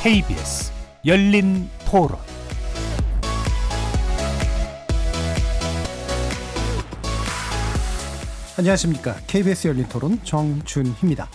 KBS 열린 토론. 안녕하십니까. KBS 열린 토론 정준희입니다.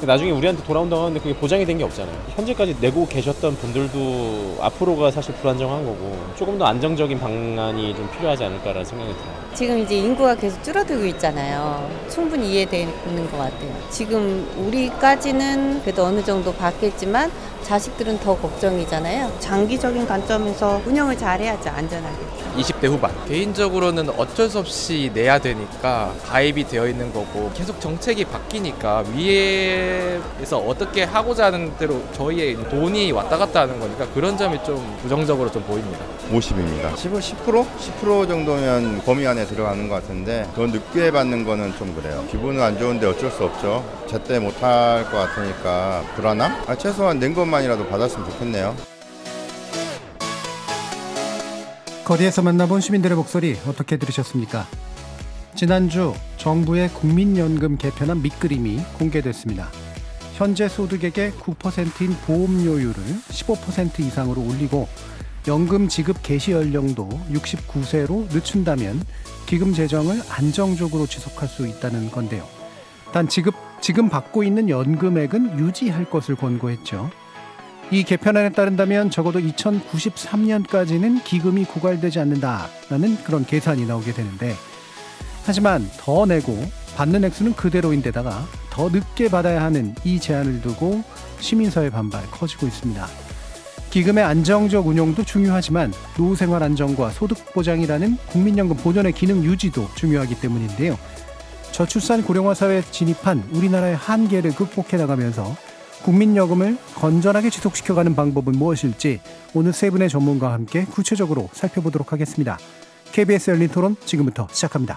나중에 우리한테 돌아온다고 하는데 그게 보장이 된 게 없잖아요. 현재까지 내고 계셨던 분들도 앞으로가 사실 불안정한 거고 조금 더 안정적인 방안이 좀 필요하지 않을까라는 생각이 들어요. 지금 이제 인구가 계속 줄어들고 있잖아요. 충분히 이해되는 것 같아요. 지금 우리까지는 그래도 어느 정도 받겠지만 자식들은 더 걱정이잖아요. 장기적인 관점에서 운영을 잘해야죠, 안전하게. 20대 후반. 개인적으로는 어쩔 수 없이 내야 되니까 가입이 되어 있는 거고 계속 정책이 바뀌니까 위에서 어떻게 하고자 하는 대로 저희의 돈이 왔다 갔다 하는 거니까 그런 점이 좀 부정적으로 좀 보입니다. 50입니다. 10%? 10% 정도면 범위 안에 들어가는 것 같은데 더 늦게 받는 거는 좀 그래요. 기분은 안 좋은데 어쩔 수 없죠. 제때 못할 것 같으니까 불안함? 최소한 낸 것만이라도 받았으면 좋겠네요. 거리에서 만나본 시민들의 목소리 어떻게 들으셨습니까? 지난주 정부의 국민연금 개편안 밑그림이 공개됐습니다. 현재 소득액의 9%인 보험료율을 15% 이상으로 올리고 연금 지급 개시 연령도 69세로 늦춘다면 기금 재정을 안정적으로 지속할 수 있다는 건데요. 단 지금 받고 있는 연금액은 유지할 것을 권고했죠. 이 개편안에 따른다면 적어도 2093년까지는 기금이 고갈되지 않는다라는 그런 계산이 나오게 되는데, 하지만 더 내고 받는 액수는 그대로인데다가 더 늦게 받아야 하는 이 제한을 두고 시민사회 반발 커지고 있습니다. 기금의 안정적 운용도 중요하지만 노후생활 안정과 소득보장이라는 국민연금 본연의 기능 유지도 중요하기 때문인데요. 저출산 고령화 사회에 진입한 우리나라의 한계를 극복해 나가면서 국민연금을 건전하게 지속시켜가는 방법은 무엇일지 오늘 세 분의 전문가와 함께 구체적으로 살펴보도록 하겠습니다. KBS 열린 토론 지금부터 시작합니다.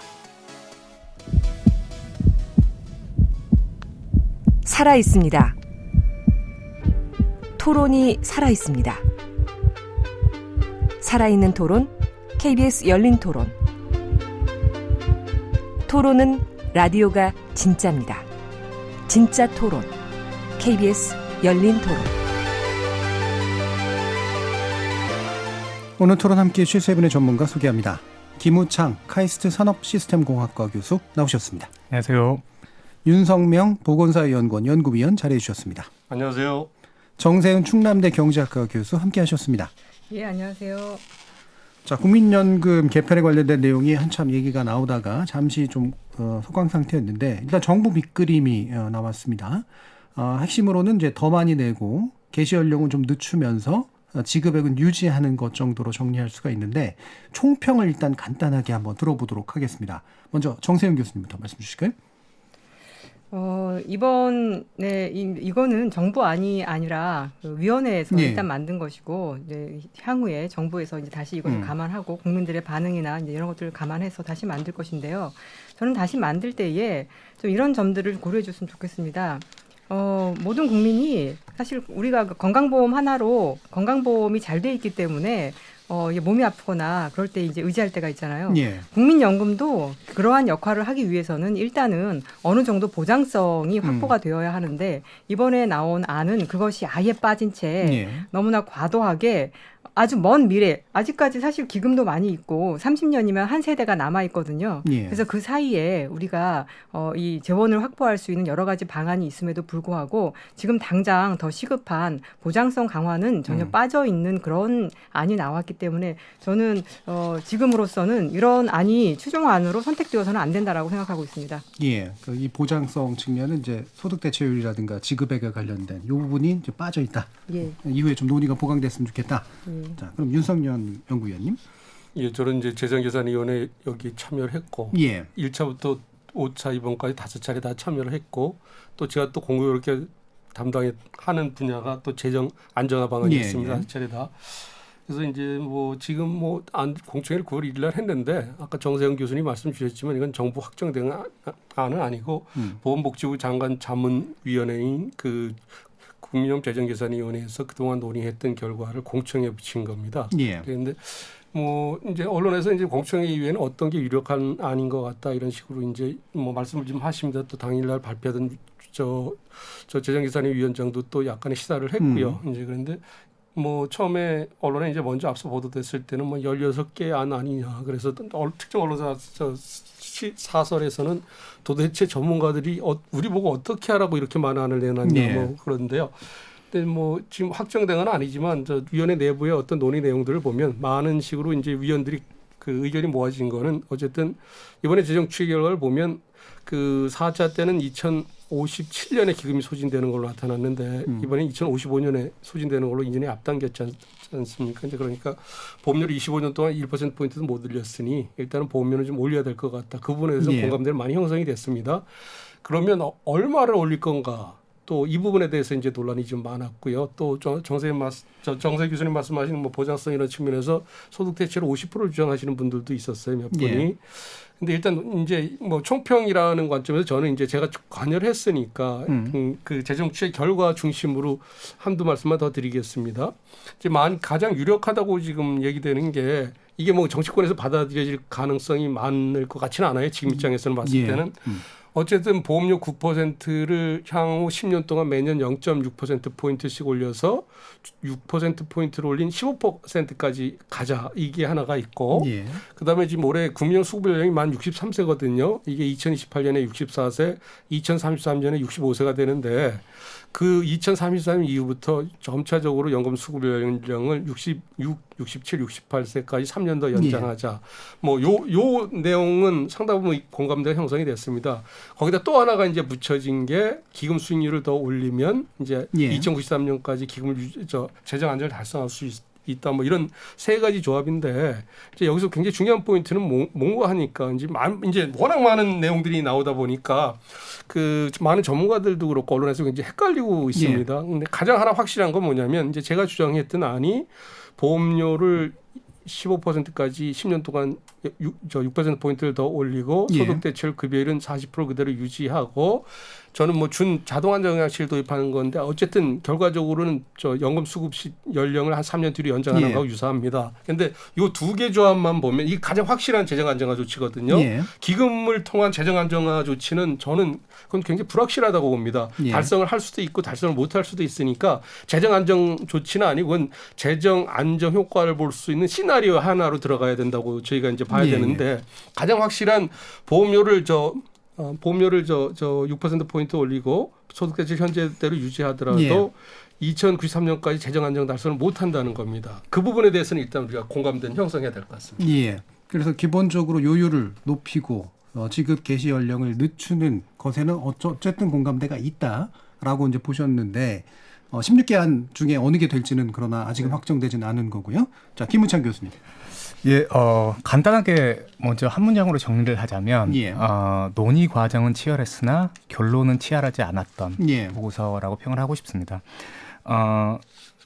살아있습니다. 토론이 살아있습니다. 살아있는 토론, KBS 열린 토론. 토론은 라디오가 진짜입니다. 진짜 토론, KBS 열린 토론. 오늘 토론 함께해 주실 세 분의 전문가 소개합니다. 김우창 카이스트 산업시스템공학과 교수 나오셨습니다. 안녕하세요. 윤성명 보건사회연구원 연구위원 자리해 주셨습니다. 안녕하세요. 정세훈 충남대 경제학과 교수 함께하셨습니다. 예, 안녕하세요. 자, 국민연금 개편에 관련된 내용이 한참 얘기가 나오다가 잠시 좀 소강 상태였는데 일단 정부 밑그림이 나왔습니다. 핵심으로는 이제 더 많이 내고 개시 연령은 좀 늦추면서 지급액은 유지하는 것 정도로 정리할 수가 있는데 총평을 일단 간단하게 한번 들어보도록 하겠습니다. 먼저 정세윤 교수님부터 말씀 주실까요? 이번에 이거는 정부안이 아니라 그 위원회에서 예. 일단 만든 것이고 이제 향후에 정부에서 이제 다시 이것을 감안하고 국민들의 반응이나 이제 이런 것들을 감안해서 다시 만들 것인데요. 저는 다시 만들 때에 좀 이런 점들을 고려해 줬으면 좋겠습니다. 모든 국민이 사실 우리가 건강보험 하나로 건강보험이 잘 돼 있기 때문에 이게 몸이 아프거나 그럴 때 이제 의지할 때가 있잖아요. 예. 국민연금도 그러한 역할을 하기 위해서는 일단은 어느 정도 보장성이 확보가 되어야 하는데 이번에 나온 안은 그것이 아예 빠진 채 예. 너무나 과도하게 아주 먼 미래, 아직까지 사실 기금도 많이 있고 30년이면 한 세대가 남아 있거든요. 예. 그래서 그 사이에 우리가 이 재원을 확보할 수 있는 여러 가지 방안이 있음에도 불구하고 지금 당장 더 시급한 보장성 강화는 전혀 빠져 있는 그런 안이 나왔기 때문에 저는 지금으로서는 이런 안이 추종안으로 선택되어서는 안 된다라고 생각하고 있습니다. 예. 이 보장성 측면은 이제 소득 대체율이라든가 지급액에 관련된 이 부분이 이제 빠져 있다. 예. 이후에 좀 논의가 보강됐으면 좋겠다. 예. 자, 그럼 윤석열 연구위원님. 예, 저는 이제 재정계산위원회 여기 참여를 했고, 예. 1차부터 5차 이번까지 5차례 다 참여를 했고, 또 제가 또 공교롭게 담당하는 분야가 또 재정 안정화 방안이 예, 있습니다. 예. 5차례 다. 그래서 이제 뭐 지금 공청회를 9월 1일 날 했는데 아까 정세영 교수님 말씀 주셨지만 이건 정부 확정된 안은 아니고 보건복지부 장관 자문위원회인 그 국민연금재정개선위원회에서 그동안 논의했던 결과를 공청회에 붙인 겁니다. 예. 그런데 뭐 이제 언론에서 이제 공청회 이후에는 어떤 게 유력한 아닌 것 같다 이런 식으로 이제 뭐 말씀을 좀 하십니다. 또 당일날 발표하던 저 재정개선위 위원장도 또 약간의 시사를 했고요. 이제 그런데 뭐 처음에 언론에 이제 먼저 앞서 보도됐을 때는 뭐 16개 안 아니냐. 그래서 특정 언론사 사설에서는 도대체 전문가들이 우리 보고 어떻게 하라고 이렇게 만안을 내놨냐 네. 뭐 그런데요. 근데 뭐 지금 확정된 건 아니지만 저 위원회 내부의 어떤 논의 내용들을 보면 많은 식으로 이제 위원들이 그 의견이 모아진 거는 어쨌든 이번에 재정 추이 결과를 보면 그 4차 때는 2057년에 기금이 소진되는 걸로 나타났는데 이번에 2055년에 소진되는 걸로 2년이 앞당겼지 않습니까? 이제 그러니까 보험료를 25년 동안 1%포인트도 못 올렸으니 일단은 보험료는 좀 올려야 될 것 같다. 그 부분에 대해서 예. 공감대는 많이 형성이 됐습니다. 그러면 얼마를 올릴 건가? 또 이 부분에 대해서 이제 논란이 좀 많았고요. 또 정세 교수님 말씀하시는 뭐 보장성 이런 측면에서 소득 대체로 50%를 주장하시는 분들도 있었어요. 몇 분이. 예. 근데 일단 이제 뭐 총평이라는 관점에서 저는 이제 제가 관여를 했으니까 그 재정 추이 결과 중심으로 한두 말씀만 더 드리겠습니다. 이제 가장 유력하다고 지금 얘기되는 게 이게 뭐 정치권에서 받아들여질 가능성이 많을 것 같지는 않아요. 지금 입장에서는 봤을 예. 때는. 어쨌든 보험료 9%를 향후 10년 동안 매년 0.6%포인트씩 올려서 6%포인트를 올린 15%까지 가자. 이게 하나가 있고 예. 그다음에 지금 올해 국민연금 수급 연령이 만 63세거든요. 이게 2028년에 64세, 2033년에 65세가 되는데 그 2033년 이후부터 점차적으로 연금 수급 연령을 66, 67, 68세까지 3년 더 연장하자. 뭐 요 내용은 상당 부분 공감대가 형성이 됐습니다. 거기다 또 하나가 이제 붙여진 게 기금 수익률을 더 올리면 이제 예. 2093년까지 기금을 재정 안정을 달성할 수 있다. 뭐 이런 세 가지 조합인데 이제 여기서 굉장히 중요한 포인트는 뭔가 하니까 이제 워낙 많은 내용들이 나오다 보니까 그 많은 전문가들도 그렇고 언론에서 굉장히 헷갈리고 있습니다. 근데 가장 하나 확실한 건 뭐냐면 이제 제가 주장했던 안이 보험료를 15%까지 10년 동안 6%포인트를 더 올리고 예. 소득 대체율 급여율은 40% 그대로 유지하고 저는 뭐 준 자동 안정약실 도입하는 건데 어쨌든 결과적으로는 저 연금 수급 연령을 한 3년 뒤로 연장하는 예. 거하고 유사합니다. 그런데 이 두 개 조합만 보면 이게 가장 확실한 재정 안정화 조치거든요. 예. 기금을 통한 재정 안정화 조치는 저는 그건 굉장히 불확실하다고 봅니다. 예. 달성을 할 수도 있고 달성을 못할 수도 있으니까 재정 안정 조치는 아니고 그건 재정 안정 효과를 볼 수 있는 시나리오 하나로 들어가야 된다고 저희가 이제 봐야 예. 되는데 가장 확실한 보험료를 6%포인트 올리고 소득대체 현재대로 유지하더라도 예. 2093년까지 재정 안정 달성을 못한다는 겁니다. 그 부분에 대해서는 일단 우리가 공감대는 형성해야 될 것 같습니다. 예. 그래서 기본적으로 요율을 높이고 지급 개시 연령을 늦추는 것에는 어쨌든 공감대가 있다라고 이제 보셨는데 16개 안 중에 어느 게 될지는 그러나 아직은 확정되지는 않은 거고요. 자, 김우찬 교수님. 예, 간단하게 먼저 한 문장으로 정리를 하자면 예. 논의 과정은 치열했으나 결론은 치열하지 않았던 예. 보고서라고 평을 하고 싶습니다.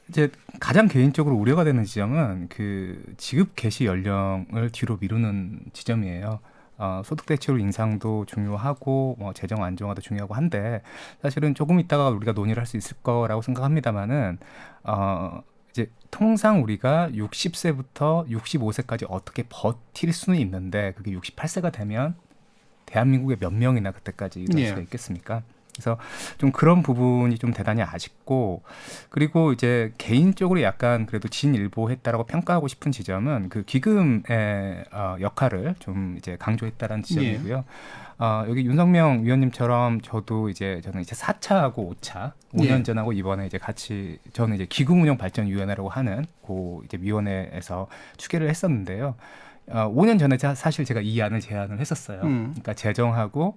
이제 가장 개인적으로 우려가 되는 지점은 그 지급 개시 연령을 뒤로 미루는 지점이에요. 소득 대체율 인상도 중요하고 뭐 재정 안정화도 중요하고 한데 사실은 조금 있다가 우리가 논의를 할 수 있을 거라고 생각합니다만은 이제 통상 우리가 60세부터 65세까지 어떻게 버틸 수는 있는데 그게 68세가 되면 대한민국에 몇 명이나 그때까지 이럴 예. 수가 있겠습니까? 그래서 좀 그런 부분이 좀 대단히 아쉽고 그리고 이제 개인적으로 약간 그래도 진일보했다라고 평가하고 싶은 지점은 그 기금의 역할을 좀 이제 강조했다라는 지점이고요. 여기 윤석명 위원님처럼 저는 이제 4차하고 5차 5년 예. 전하고 이번에 이제 같이 저는 이제 기금운용발전위원회라고 하는 그 이제 위원회에서 추계를 했었는데요. 5년 전에 사실 제가 이 안을 제안을 했었어요. 그러니까 재정하고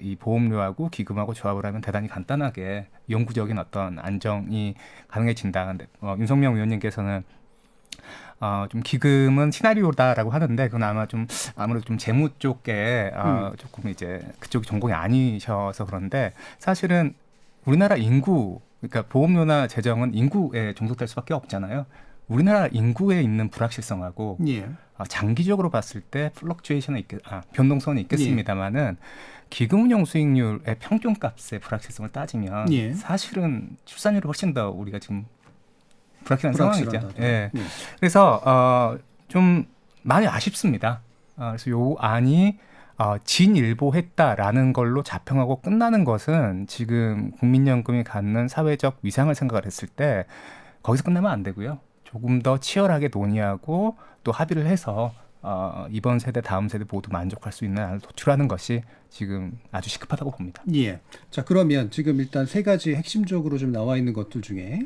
이 보험료하고 기금하고 조합을 하면 대단히 간단하게 영구적인 어떤 안정이 가능해진다. 근데 윤석명 위원님께서는 좀 기금은 시나리오다라고 하는데 그건 아무래도 좀 재무 쪽에 조금 이제 그쪽이 전공이 아니셔서 그런데 사실은 우리나라 인구 그러니까 보험료나 재정은 인구에 종속될 수밖에 없잖아요. 우리나라 인구에 있는 불확실성하고 예. 장기적으로 봤을 때 플럭추에이션은 변동성은 있겠습니다만은 기금운용 수익률의 평균값의 불확실성을 따지면 예. 사실은 출산율이 훨씬 더 우리가 지금 불확실한 상황이죠. 불확실하다. 예. 예. 그래서 좀 많이 아쉽습니다. 그래서 요 안이 진일보했다라는 걸로 자평하고 끝나는 것은 지금 국민연금이 갖는 사회적 위상을 생각을 했을 때 거기서 끝나면 안 되고요. 조금 더 치열하게 논의하고 또 합의를 해서 이번 세대, 다음 세대 모두 만족할 수 있는 안을 도출하는 것이 지금 아주 시급하다고 봅니다. 예. 자, 그러면 지금 일단 세 가지 핵심적으로 좀 나와 있는 것들 중에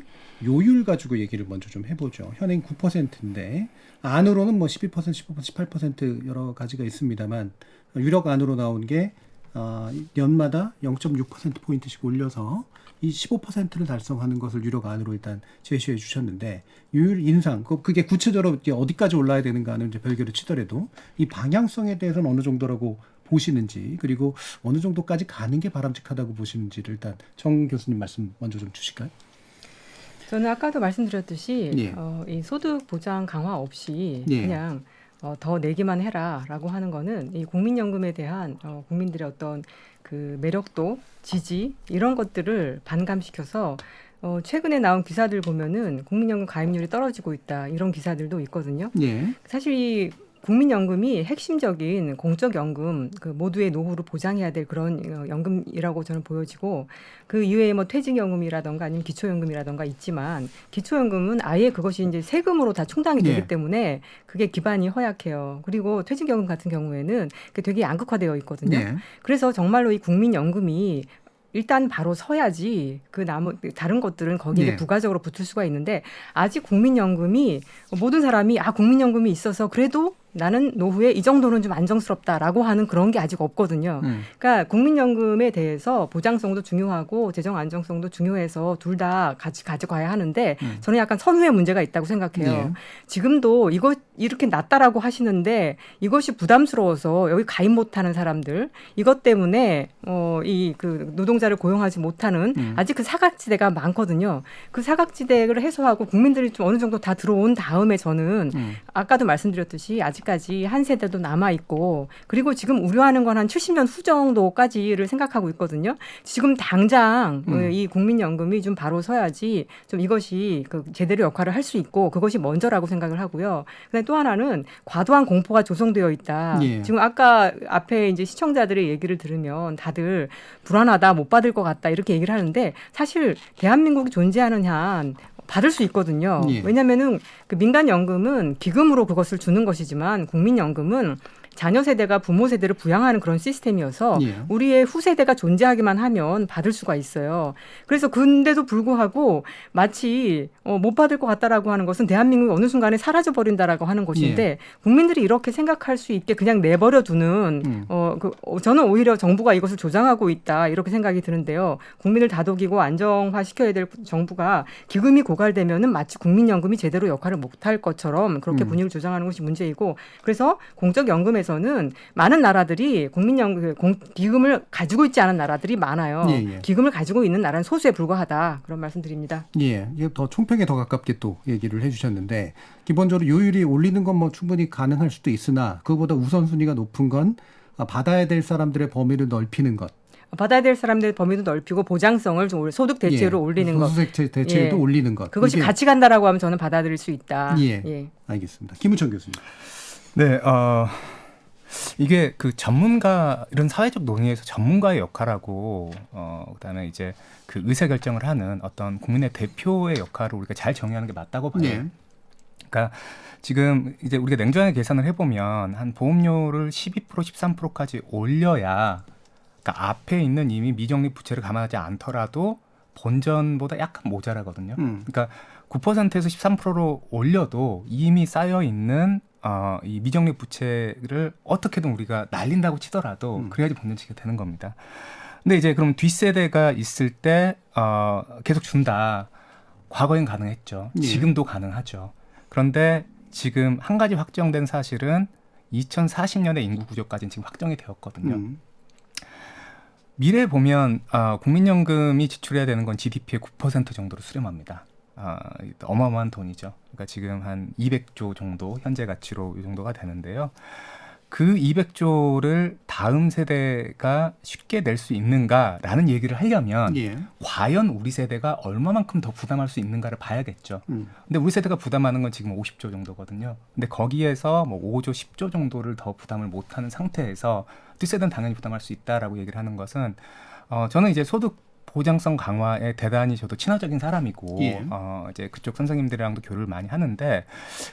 요율 가지고 얘기를 먼저 좀 해보죠. 현행 9%인데 안으로는 뭐 12%, 15%, 18% 여러 가지가 있습니다만 유력 안으로 나온 게 연마다 0.6%포인트씩 올려서 이 15%를 달성하는 것을 유력 안으로 일단 제시해 주셨는데 요율 인상, 그게 구체적으로 어디까지 올라야 되는가는 이제 별개로 치더라도 이 방향성에 대해서는 어느 정도라고 보시는지, 그리고 어느 정도까지 가는 게 바람직하다고 보시는지를 일단 정 교수님 말씀 먼저 좀 주실까요? 저는 아까도 말씀드렸듯이 예. 이 소득 보장 강화 없이 예. 그냥 더 내기만 해라라고 하는 거는 이 국민연금에 대한 국민들의 어떤 그 매력도, 지지 이런 것들을 반감시켜서 최근에 나온 기사들 보면은 국민연금 가입률이 떨어지고 있다 이런 기사들도 있거든요. 예. 사실 이 국민연금이 핵심적인 공적연금, 그 모두의 노후를 보장해야 될 그런 연금이라고 저는 보여지고, 그 이외에 뭐 퇴직연금이라던가 아니면 기초연금이라던가 있지만, 기초연금은 아예 그것이 이제 세금으로 다 충당이 되기 예. 때문에 그게 기반이 허약해요. 그리고 퇴직연금 같은 경우에는 그게 되게 양극화되어 있거든요. 예. 그래서 정말로 이 국민연금이 일단 바로 서야지 그 다른 것들은 거기에 네. 부가적으로 붙을 수가 있는데, 아직 국민연금이 모든 사람이 국민연금이 있어서 그래도 나는 노후에 이 정도는 좀 안정스럽다라고 하는 그런 게 아직 없거든요. 그러니까 국민연금에 대해서 보장성도 중요하고 재정 안정성도 중요해서 둘 다 같이 가져가야 하는데 저는 약간 선후의 문제가 있다고 생각해요. 네. 지금도 이거 이렇게 낮다라고 하시는데 이것이 부담스러워서 여기 가입 못하는 사람들, 이것 때문에 이 그 노동자를 고용하지 못하는 아직 그 사각지대가 많거든요. 그 사각지대를 해소하고 국민들이 좀 어느 정도 다 들어온 다음에 저는 아까도 말씀드렸듯이 아직까지 한 세대도 남아 있고, 그리고 지금 우려하는 건 한 70년 후 정도까지를 생각하고 있거든요. 지금 당장 이 국민연금이 좀 바로 서야지 좀 이것이 그 제대로 역할을 할 수 있고 그것이 먼저라고 생각을 하고요. 그다음에 또 하나는 과도한 공포가 조성되어 있다. 예. 지금 아까 앞에 이제 시청자들의 얘기를 들으면 다들 불안하다, 못 받을 것 같다 이렇게 얘기를 하는데, 사실 대한민국이 존재하는 한 받을 수 있거든요. 예. 왜냐하면은 그 민간연금은 기금으로 그것을 주는 것이지만 국민연금은 자녀 세대가 부모 세대를 부양하는 그런 시스템이어서 예. 우리의 후세대가 존재하기만 하면 받을 수가 있어요. 그래서 근데도 불구하고 마치 못 받을 것 같다라고 하는 것은 대한민국이 어느 순간에 사라져 버린다라고 하는 것인데, 국민들이 이렇게 생각할 수 있게 그냥 내버려 두는 저는 오히려 정부가 이것을 조장하고 있다 이렇게 생각이 드는데요. 국민을 다독이고 안정화시켜야 될 정부가 기금이 고갈되면은 마치 국민연금이 제대로 역할을 못할 것처럼 그렇게 분위기를 조장하는 것이 문제이고, 그래서 공적연금에 에서는 많은 나라들이 국민연금 기금을 가지고 있지 않은 나라들이 많아요. 예, 예. 기금을 가지고 있는 나라는 소수에 불과하다 그런 말씀드립니다. 예, 이게 더 총평에 더 가깝게 또 얘기를 해주셨는데, 기본적으로 요율이 올리는 건 뭐 충분히 가능할 수도 있으나 그거보다 우선순위가 높은 건 받아야 될 사람들의 범위를 넓히는 것. 받아야 될 사람들의 범위도 넓히고 보장성을 좀 소득 대체로 올리는 것. 소득 대체도 올리는 것. 그것이 이게, 같이 간다라고 하면 저는 받아들일 수 있다. 예. 알겠습니다. 김우천 교수님. 네, 이게 그 전문가, 이런 사회적 논의에서 전문가의 역할하고 그다음에 이제 그 의사 결정을 하는 어떤 국민의 대표의 역할을 우리가 잘 정의하는 게 맞다고 봐요. 네. 그러니까 지금 이제 우리가 냉정하게 계산을 해보면 한 보험료를 12%, 13%까지 올려야, 그러니까 앞에 있는 이미 미적립 부채를 감안하지 않더라도 본전보다 약간 모자라거든요. 그러니까 9%에서 13%로 올려도 이미 쌓여 있는 이 미적립 부채를 어떻게든 우리가 날린다고 치더라도 그래야지 본전치가 되는 겁니다. 근데 이제 그럼 뒷세대가 있을 때 계속 준다. 과거엔 가능했죠. 예. 지금도 가능하죠. 그런데 지금 한 가지 확정된 사실은 2040년의 인구 구조까지는 지금 확정이 되었거든요. 미래에 보면 국민연금이 지출해야 되는 건 GDP의 9% 정도로 수렴합니다. 어마어마한 돈이죠. 그러니까 지금 한 200조 정도 현재 가치로 이 정도가 되는데요. 그 200조를 다음 세대가 쉽게 낼 수 있는가라는 얘기를 하려면 예. 과연 우리 세대가 얼마만큼 더 부담할 수 있는가를 봐야겠죠. 근데 우리 세대가 부담하는 건 지금 50조 정도거든요. 근데 거기에서 뭐 5조, 10조 정도를 더 부담을 못하는 상태에서 뒷세대는 당연히 부담할 수 있다라고 얘기를 하는 것은 저는 이제 소득 보장성 강화에 대단히 저도 친화적인 사람이고 예. 이제 그쪽 선생님들이랑도 교류를 많이 하는데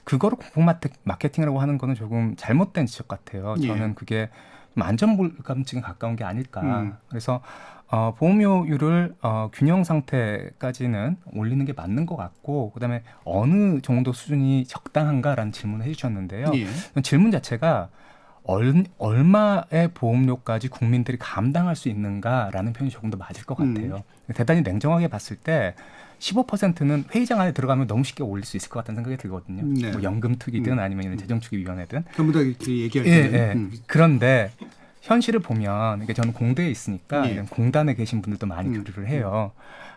그거를 공포 마케팅이라고 하는 거는 조금 잘못된 지적 같아요. 예. 저는 그게 좀 안전불감증에 가까운 게 아닐까. 그래서 보험료율을 균형 상태까지는 올리는 게 맞는 것 같고 그다음에 어느 정도 수준이 적당한가라는 질문을 해주셨는데요. 예. 질문 자체가 얼마의 보험료까지 국민들이 감당할 수 있는가라는 표현이 조금 더 맞을 것 같아요. 대단히 냉정하게 봤을 때 15%는 회의장 안에 들어가면 너무 쉽게 올릴 수 있을 것 같다는 생각이 들거든요. 네. 뭐 연금특위든 아니면 이런 재정추기위원회든. 전부 다 이렇게 얘기할 예, 때는. 예. 그런데 현실을 보면 이게 저는 공대에 있으니까 예. 이런 공단에 계신 분들도 많이 교류를 해요.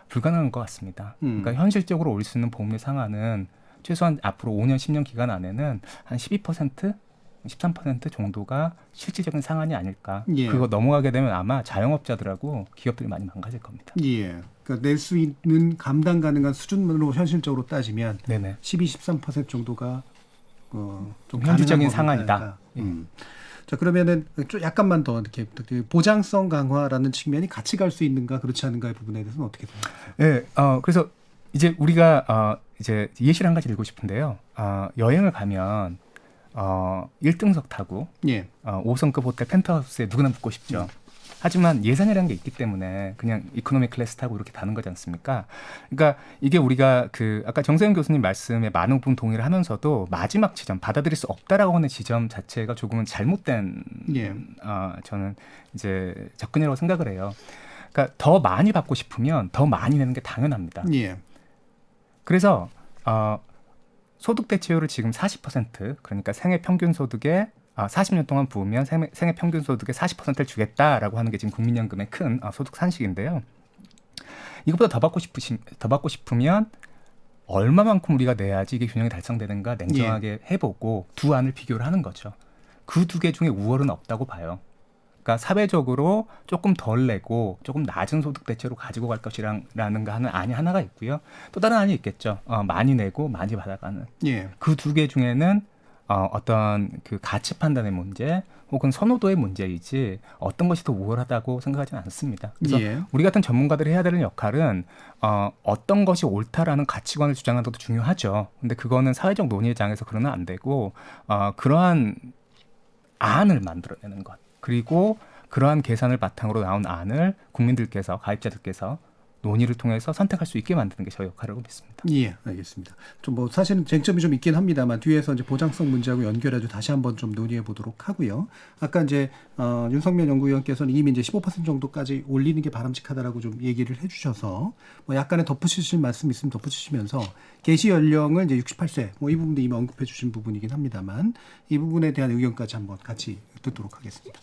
불가능한 것 같습니다. 그러니까 현실적으로 올릴 수 있는 보험료 상한은 최소한 앞으로 5년, 10년 기간 안에는 한 12%? 13% 정도가 실질적인 상한이 아닐까. 예. 그거 넘어가게 되면 아마 자영업자들하고 기업들이 많이 망가질 겁니다. 예. 그러니까 낼 수 있는 감당 가능한 수준으로 현실적으로 따지면 네네. 12-13% 정도가 좀 현실적인 가능한 상한이다. 거니까. 자, 그러면은 좀 약간만 더 이렇게 보장성 강화라는 측면이 같이 갈 수 있는가 그렇지 않은가의 부분에 대해서는 어떻게 생각하세요? 네, 그래서 이제 우리가 이제 예시를 한 가지 들고 싶은데요. 여행을 가면 1등석 타고 예. 5성급 호텔 펜트하우스에 누구나 묵고 싶죠. 하지만 예산이라는 게 있기 때문에 그냥 이코노미 클래스 타고 이렇게 타는 거지 않습니까? 그러니까 이게 우리가 아까 정세윤 교수님 말씀에 많은 부분 동의를 하면서도 마지막 지점, 받아들일 수 없다라고 하는 지점 자체가 조금은 잘못된 예. 저는 이제 접근이라고 생각을 해요. 그러니까 더 많이 받고 싶으면 더 많이 내는 게 당연합니다. 예. 그래서 소득 대체율을 지금 40% 그러니까 생애 평균 소득의 40년 동안 부으면 생애 평균 소득의 40%를 주겠다라고 하는 게 지금 국민연금의 큰 소득 산식인데요. 이것보다 더 받고 싶으면 얼마만큼 우리가 내야지 이게 균형이 달성되는가 냉정하게 해보고 두 안을 비교를 하는 거죠. 그 두 개 중에 우월은 없다고 봐요. 그러니까 사회적으로 조금 덜 내고 조금 낮은 소득 대체로 가지고 갈 것이라는 하는 안이 하나가 있고요. 또 다른 안이 있겠죠. 많이 내고 많이 받아가는. 예. 그 두 개 중에는 어떤 그 가치 판단의 문제 혹은 선호도의 문제이지 어떤 것이 더 우월하다고 생각하지는 않습니다. 그래서 예. 우리 같은 전문가들이 해야 되는 역할은 어떤 것이 옳다라는 가치관을 주장하는 것도 중요하죠. 근데 그거는 사회적 논의의 장에서 그러면 안 되고 그러한 안을 만들어내는 것. 그리고 그러한 계산을 바탕으로 나온 안을 국민들께서 가입자들께서 논의를 통해서 선택할 수 있게 만드는 게 저희 역할이라고 믿습니다. 예, 알겠습니다. 좀 뭐 사실은 쟁점이 좀 있긴 합니다만 뒤에서 이제 보장성 문제하고 연결해서 다시 한번 좀 논의해 보도록 하고요. 아까 이제 윤석면 연구위원께서는 이미 이제 15% 정도까지 올리는 게 바람직하다라고 좀 얘기를 해주셔서 뭐 약간의 덧붙이실 말씀 있으면 덧붙이시면서 개시 연령을 이제 68세 뭐 이 부분도 이미 언급해 주신 부분이긴 합니다만 이 부분에 대한 의견까지 한번 같이 듣도록 하겠습니다.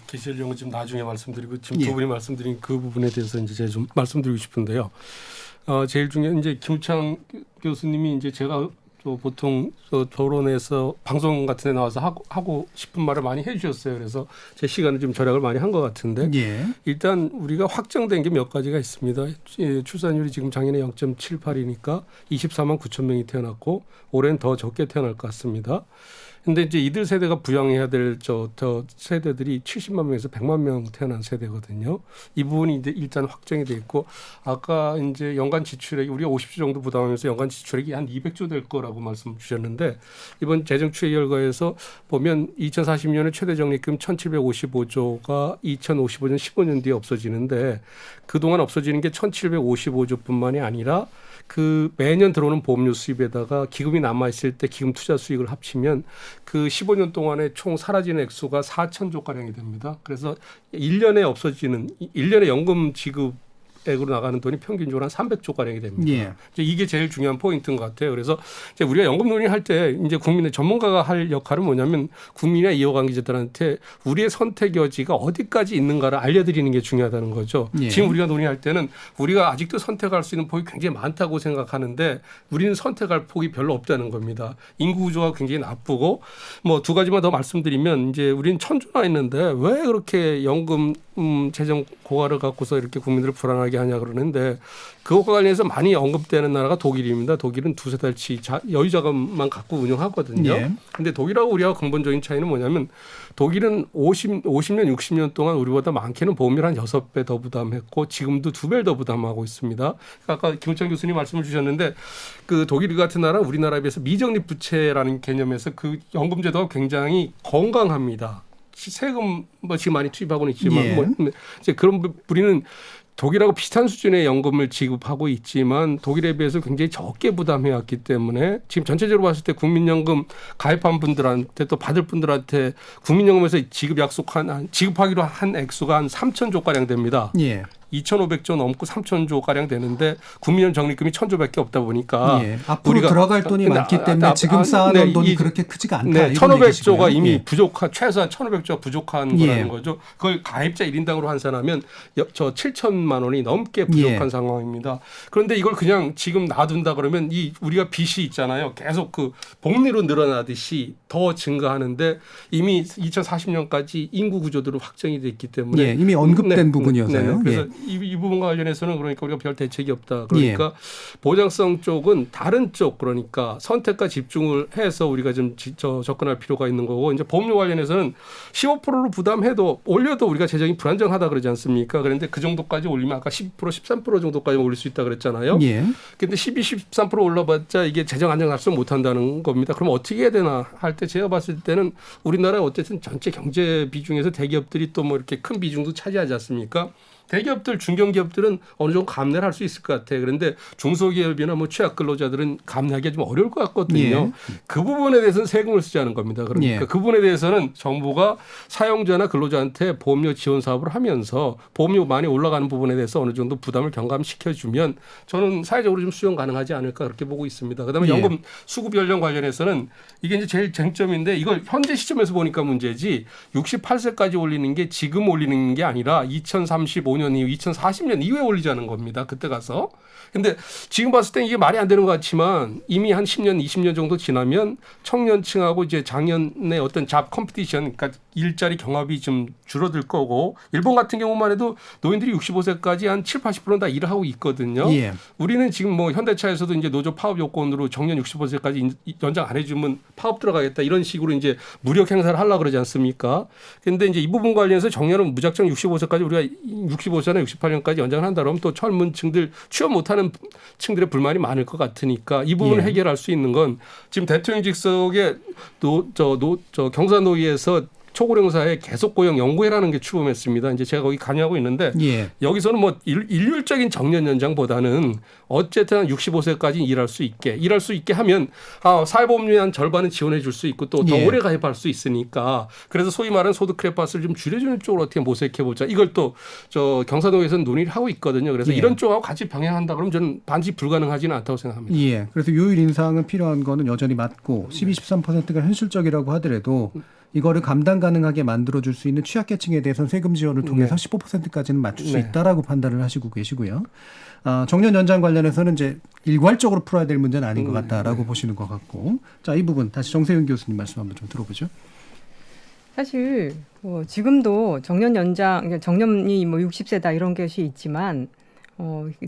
개시 연령은 지금 나중에 말씀드리고 지금 예. 두 분이 말씀드린 그 부분에 대해서 이제 제가 좀 말씀드리고 싶은데요. 제일 중요한 이제 김우창 교수님이 이제 제가 보통 토론에서 방송 같은 데 나와서 하고 싶은 말을 많이 해주셨어요. 그래서 제 시간을 좀 절약을 많이 한 것 같은데 예. 일단 우리가 확정된 게 몇 가지가 있습니다. 출산율이 지금 작년에 0.78이니까 24만 9천 명이 태어났고 올해는 더 적게 태어날 것 같습니다. 근데 이제 이들 세대가 부양해야 될 저 세대들이 70만 명에서 100만 명 태어난 세대거든요. 이 부분이 이제 일단 확정이 돼 있고 아까 이제 연간 지출액이 우리가 50조 정도 부담하면서 연간 지출액이 한 200조 될 거라고 말씀 주셨는데 이번 재정 추계 결과에서 보면 2040년에 최대 적립금 1,755조가 2055년 15년 뒤에 없어지는데 그동안 없어지는 게 1,755조뿐만이 아니라 그 매년 들어오는 보험료 수입에다가 기금이 남아있을 때 기금 투자 수익을 합치면 그 15년 동안에 총 사라지는 액수가 4,000조 가량이 됩니다. 그래서 1년에 없어지는 1년에 연금 지급 소득액으로 나가는 돈이 평균적으로 한 300조 가량이 됩니다. 예. 이제 이게 제일 중요한 포인트인 것 같아요. 그래서 이제 우리가 연금 논의할 때 이제 국민의 전문가가 할 역할은 뭐냐면 국민이나 이해관계자들한테 우리의 선택 여지가 어디까지 있는가를 알려드리는 게 중요하다는 거죠. 예. 지금 우리가 논의할 때는 우리가 아직도 선택할 수 있는 폭이 굉장히 많다고 생각하는데 우리는 선택할 폭이 별로 없다는 겁니다. 인구 구조가 굉장히 나쁘고 뭐 두 가지만 더 말씀드리면 이제 우리는 천조나 있는데 왜 그렇게 연금 재정 고갈을 갖고서 이렇게 국민들을 불안하게 하냐 그러는데 그것과 관련해서 많이 언급되는 나라가 독일입니다. 독일은 두세 달치 여유자금만 갖고 운영하거든요. 예. 근데 독일하고 우리하고 근본적인 차이는 뭐냐면 독일은 50년, 60년 동안 우리보다 많게는 보험료를 한 6배 더 부담했고 지금도 2배를 더 부담하고 있습니다. 아까 김우찬 교수님 말씀을 주셨는데 그 독일 같은 나라는 우리나라에 비해서 미적립 부채라는 개념에서 그 연금제도가 굉장히 건강합니다. 세금 뭐 지금 많이 투입하고는 있지만 예. 뭐 이제 그런 우리는 독일하고 비슷한 수준의 연금을 지급하고 있지만 독일에 비해서 굉장히 적게 부담해왔기 때문에 지금 전체적으로 봤을 때 국민연금 가입한 분들한테 또 받을 분들한테 국민연금에서 지급하기로 한 액수가 한 3,000조 가량 됩니다. 예. 2,500조 넘고 3,000조 가량 되는데 국민연금 적립금이 1,000조밖에 없다 보니까 예. 앞으로 들어갈 돈이 많기 때문에 지금 쌓아놓은 돈이 그렇게 크지가 않다. 네, 1,500조가 이미 예. 최소한 1,500조가 부족한 예. 거라는 거죠. 그걸 가입자 1인당으로 환산하면 저 7천만 원이 넘게 부족한 예. 상황입니다. 그런데 이걸 그냥 지금 놔둔다 그러면 이 우리가 빚이 있잖아요. 계속 그 복리로 늘어나듯이 더 증가하는데 이미 2040년까지 인구 구조들은 확정이 돼 있기 때문에 예. 이미 언급된 부분이어서요. 그래서 예. 이 부분과 관련해서는 그러니까 우리가 별 대책이 없다. 그러니까 보장성 쪽은 다른 쪽 그러니까 선택과 집중을 해서 우리가 좀 접근할 필요가 있는 거고 이제 보험료 관련해서는 15%로 부담해도 올려도 우리가 재정이 불안정하다 그러지 않습니까? 그런데 그 정도까지 올리면 아까 10% 13% 정도까지 올릴 수 있다 그랬잖아요. 예. 근데 12, 13% 올라봤자 이게 재정 안정 달성 못한다는 겁니다. 그럼 어떻게 해야 되나 할 때 제가 봤을 때는 우리나라 어쨌든 전체 경제 비중에서 대기업들이 또 뭐 이렇게 큰 비중도 차지하지 않습니까? 대기업들, 중견기업들은 어느 정도 감내를 할 수 있을 것 같아요. 그런데 중소기업이나 뭐 취약 근로자들은 감내하기가 좀 어려울 것 같거든요. 예. 그 부분에 대해서는 세금을 쓰자는 겁니다. 그러니까 예. 그 부분에 대해서는 정부가 사용자나 근로자한테 보험료 지원 사업을 하면서 보험료 많이 올라가는 부분에 대해서 어느 정도 부담을 경감시켜주면 저는 사회적으로 좀 수용 가능하지 않을까 그렇게 보고 있습니다. 그다음에 예. 연금 수급 연령 관련해서는 이게 이제 제일 쟁점인데 이걸 현재 시점에서 보니까 문제지 68세까지 올리는 게 지금 올리는 게 아니라 2035년 이후 2040년 이후에 올리자는 겁니다. 그때 가서. 근데 지금 봤을 땐 이게 말이 안 되는 것 같지만 이미 한 10년, 20년 정도 지나면 청년층하고 이제 작년에 어떤 잡 컴피티션, 그러니까 일자리 경합이 좀 줄어들 거고 일본 같은 경우만 해도 노인들이 65세까지 한 7, 80%는 다 일을 하고 있거든요. 예. 우리는 지금 뭐 현대차에서도 이제 노조 파업 요건으로 정년 65세까지 연장 안 해주면 파업 들어가겠다 이런 식으로 이제 무력 행사를 하려고 그러지 않습니까? 그런데 이제 이 부분 관련해서 정년은 무작정 65세까지 우리가 65세나 68년까지 연장을 한다 그러면 또 젊은 층들 취업 못하는 층들의 불만이 많을 것 같으니까 이 부분을 예. 해결할 수 있는 건 지금 대통령직 속에 경사노위에서 초고령사회 계속 고용 연구회라는 게 출범했습니다. 이제 제가 거기 관여하고 있는데 예. 여기서는 뭐 일률적인 정년 연장보다는 어쨌든 65세까지 일할 수 있게 하면 사회보험료의 한 절반은 지원해 줄 수 있고 또 더 예. 오래 가입할 수 있으니까 그래서 소위 말하는 소득 크레파스를 좀 줄여주는 쪽으로 어떻게 모색해 보자. 이걸 또 경사도에서는 논의를 하고 있거든요. 그래서 예. 이런 쪽하고 같이 병행한다 그러면 저는 반드시 불가능하지는 않다고 생각합니다. 예. 그래서 요율 인상은 필요한 거는 여전히 맞고 12, 13%가 현실적이라고 하더라도 이거를 감당 가능하게 만들어줄 수 있는 취약계층에 대해서는 세금 지원을 통해서 15%까지는 맞출 수 있다라고 판단을 하시고 계시고요. 정년 연장 관련해서는 이제 일괄적으로 풀어야 될 문제는 아닌 것 같다라고 보시는 것 같고. 자, 이 부분 다시 정세윤 교수님 말씀 한번 좀 들어보죠. 사실 지금도 정년 연장, 그러니까 정년이 뭐 60세다 이런 것이 있지만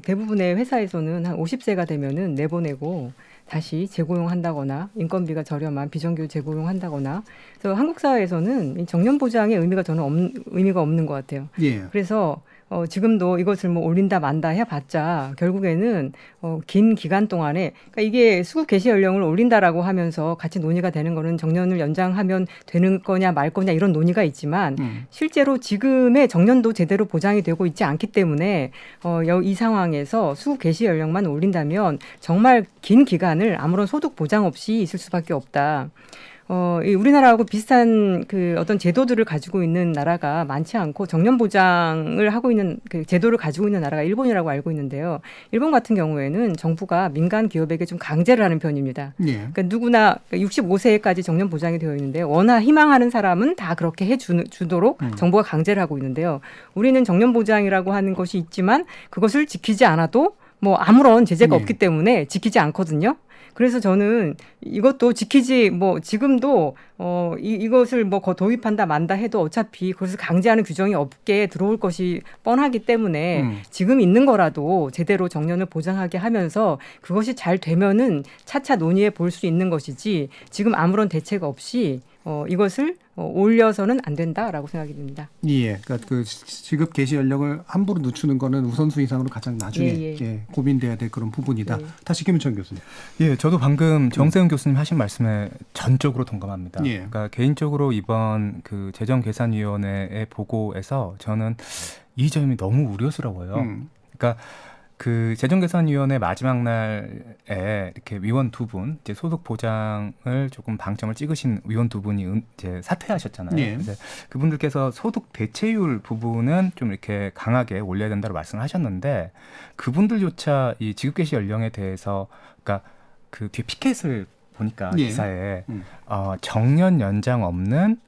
대부분의 회사에서는 한 50세가 되면은 내보내고 다시 재고용한다거나 인건비가 저렴한 비정규 재고용한다거나 그래서 한국 사회에서는 이 정년 보장의 의미가 저는 의미가 없는 것 같아요. 예. 그래서 지금도 이것을 뭐 올린다 만다 해봤자 결국에는 긴 기간 동안에 그러니까 이게 수급 개시 연령을 올린다라고 하면서 같이 논의가 되는 거는 정년을 연장하면 되는 거냐 말 거냐 이런 논의가 있지만 실제로 지금의 정년도 제대로 보장이 되고 있지 않기 때문에 이 상황에서 수급 개시 연령만 올린다면 정말 긴 기간을 아무런 소득 보장 없이 있을 수밖에 없다. 이 우리나라하고 비슷한 그 어떤 제도들을 가지고 있는 나라가 많지 않고 정년 보장을 하고 있는 그 제도를 가지고 있는 나라가 일본이라고 알고 있는데요. 일본 같은 경우에는 정부가 민간 기업에게 좀 강제를 하는 편입니다. 예. 그러니까 누구나 65세까지 정년 보장이 되어 있는데 워낙 희망하는 사람은 다 그렇게 해주도록 정부가 강제를 하고 있는데요. 우리는 정년 보장이라고 하는 것이 있지만 그것을 지키지 않아도 뭐 아무런 제재가 없기 때문에 지키지 않거든요. 그래서 저는 이것도 지키지 뭐 지금도 이것을 뭐 도입한다 만다 해도 어차피 그것을 강제하는 규정이 없게 들어올 것이 뻔하기 때문에 지금 있는 거라도 제대로 정년을 보장하게 하면서 그것이 잘 되면은 차차 논의해 볼 수 있는 것이지 지금 아무런 대책 없이 이것을 올려서는 안 된다라고 생각이 듭니다. 예, 그러니까 그 지급 개시 연령을 함부로 늦추는 거는 우선순위상으로 가장 나중에 고민돼야 될 그런 부분이다. 다시 김은천 교수님. 예, 저도 방금 정세훈 교수님 하신 말씀에 전적으로 동감합니다. 예. 그러니까 개인적으로 이번 그 재정계산위원회의 보고에서 저는 이 점이 너무 우려스러워요. 그러니까 그 재정계산위원회 마지막 날에 이렇게 위원 두 분, 이제 소득 보장을 조금 방점을 찍으신 위원 두 분이 이제 사퇴하셨잖아요. 예. 그래서 그분들께서 소득 대체율 부분은 좀 이렇게 강하게 올려야 된다고 말씀을 하셨는데 그분들조차 이 지급 개시 연령에 대해서 그러니까 그 뒤에 피켓을 보니까 기사에 정년 연장 없는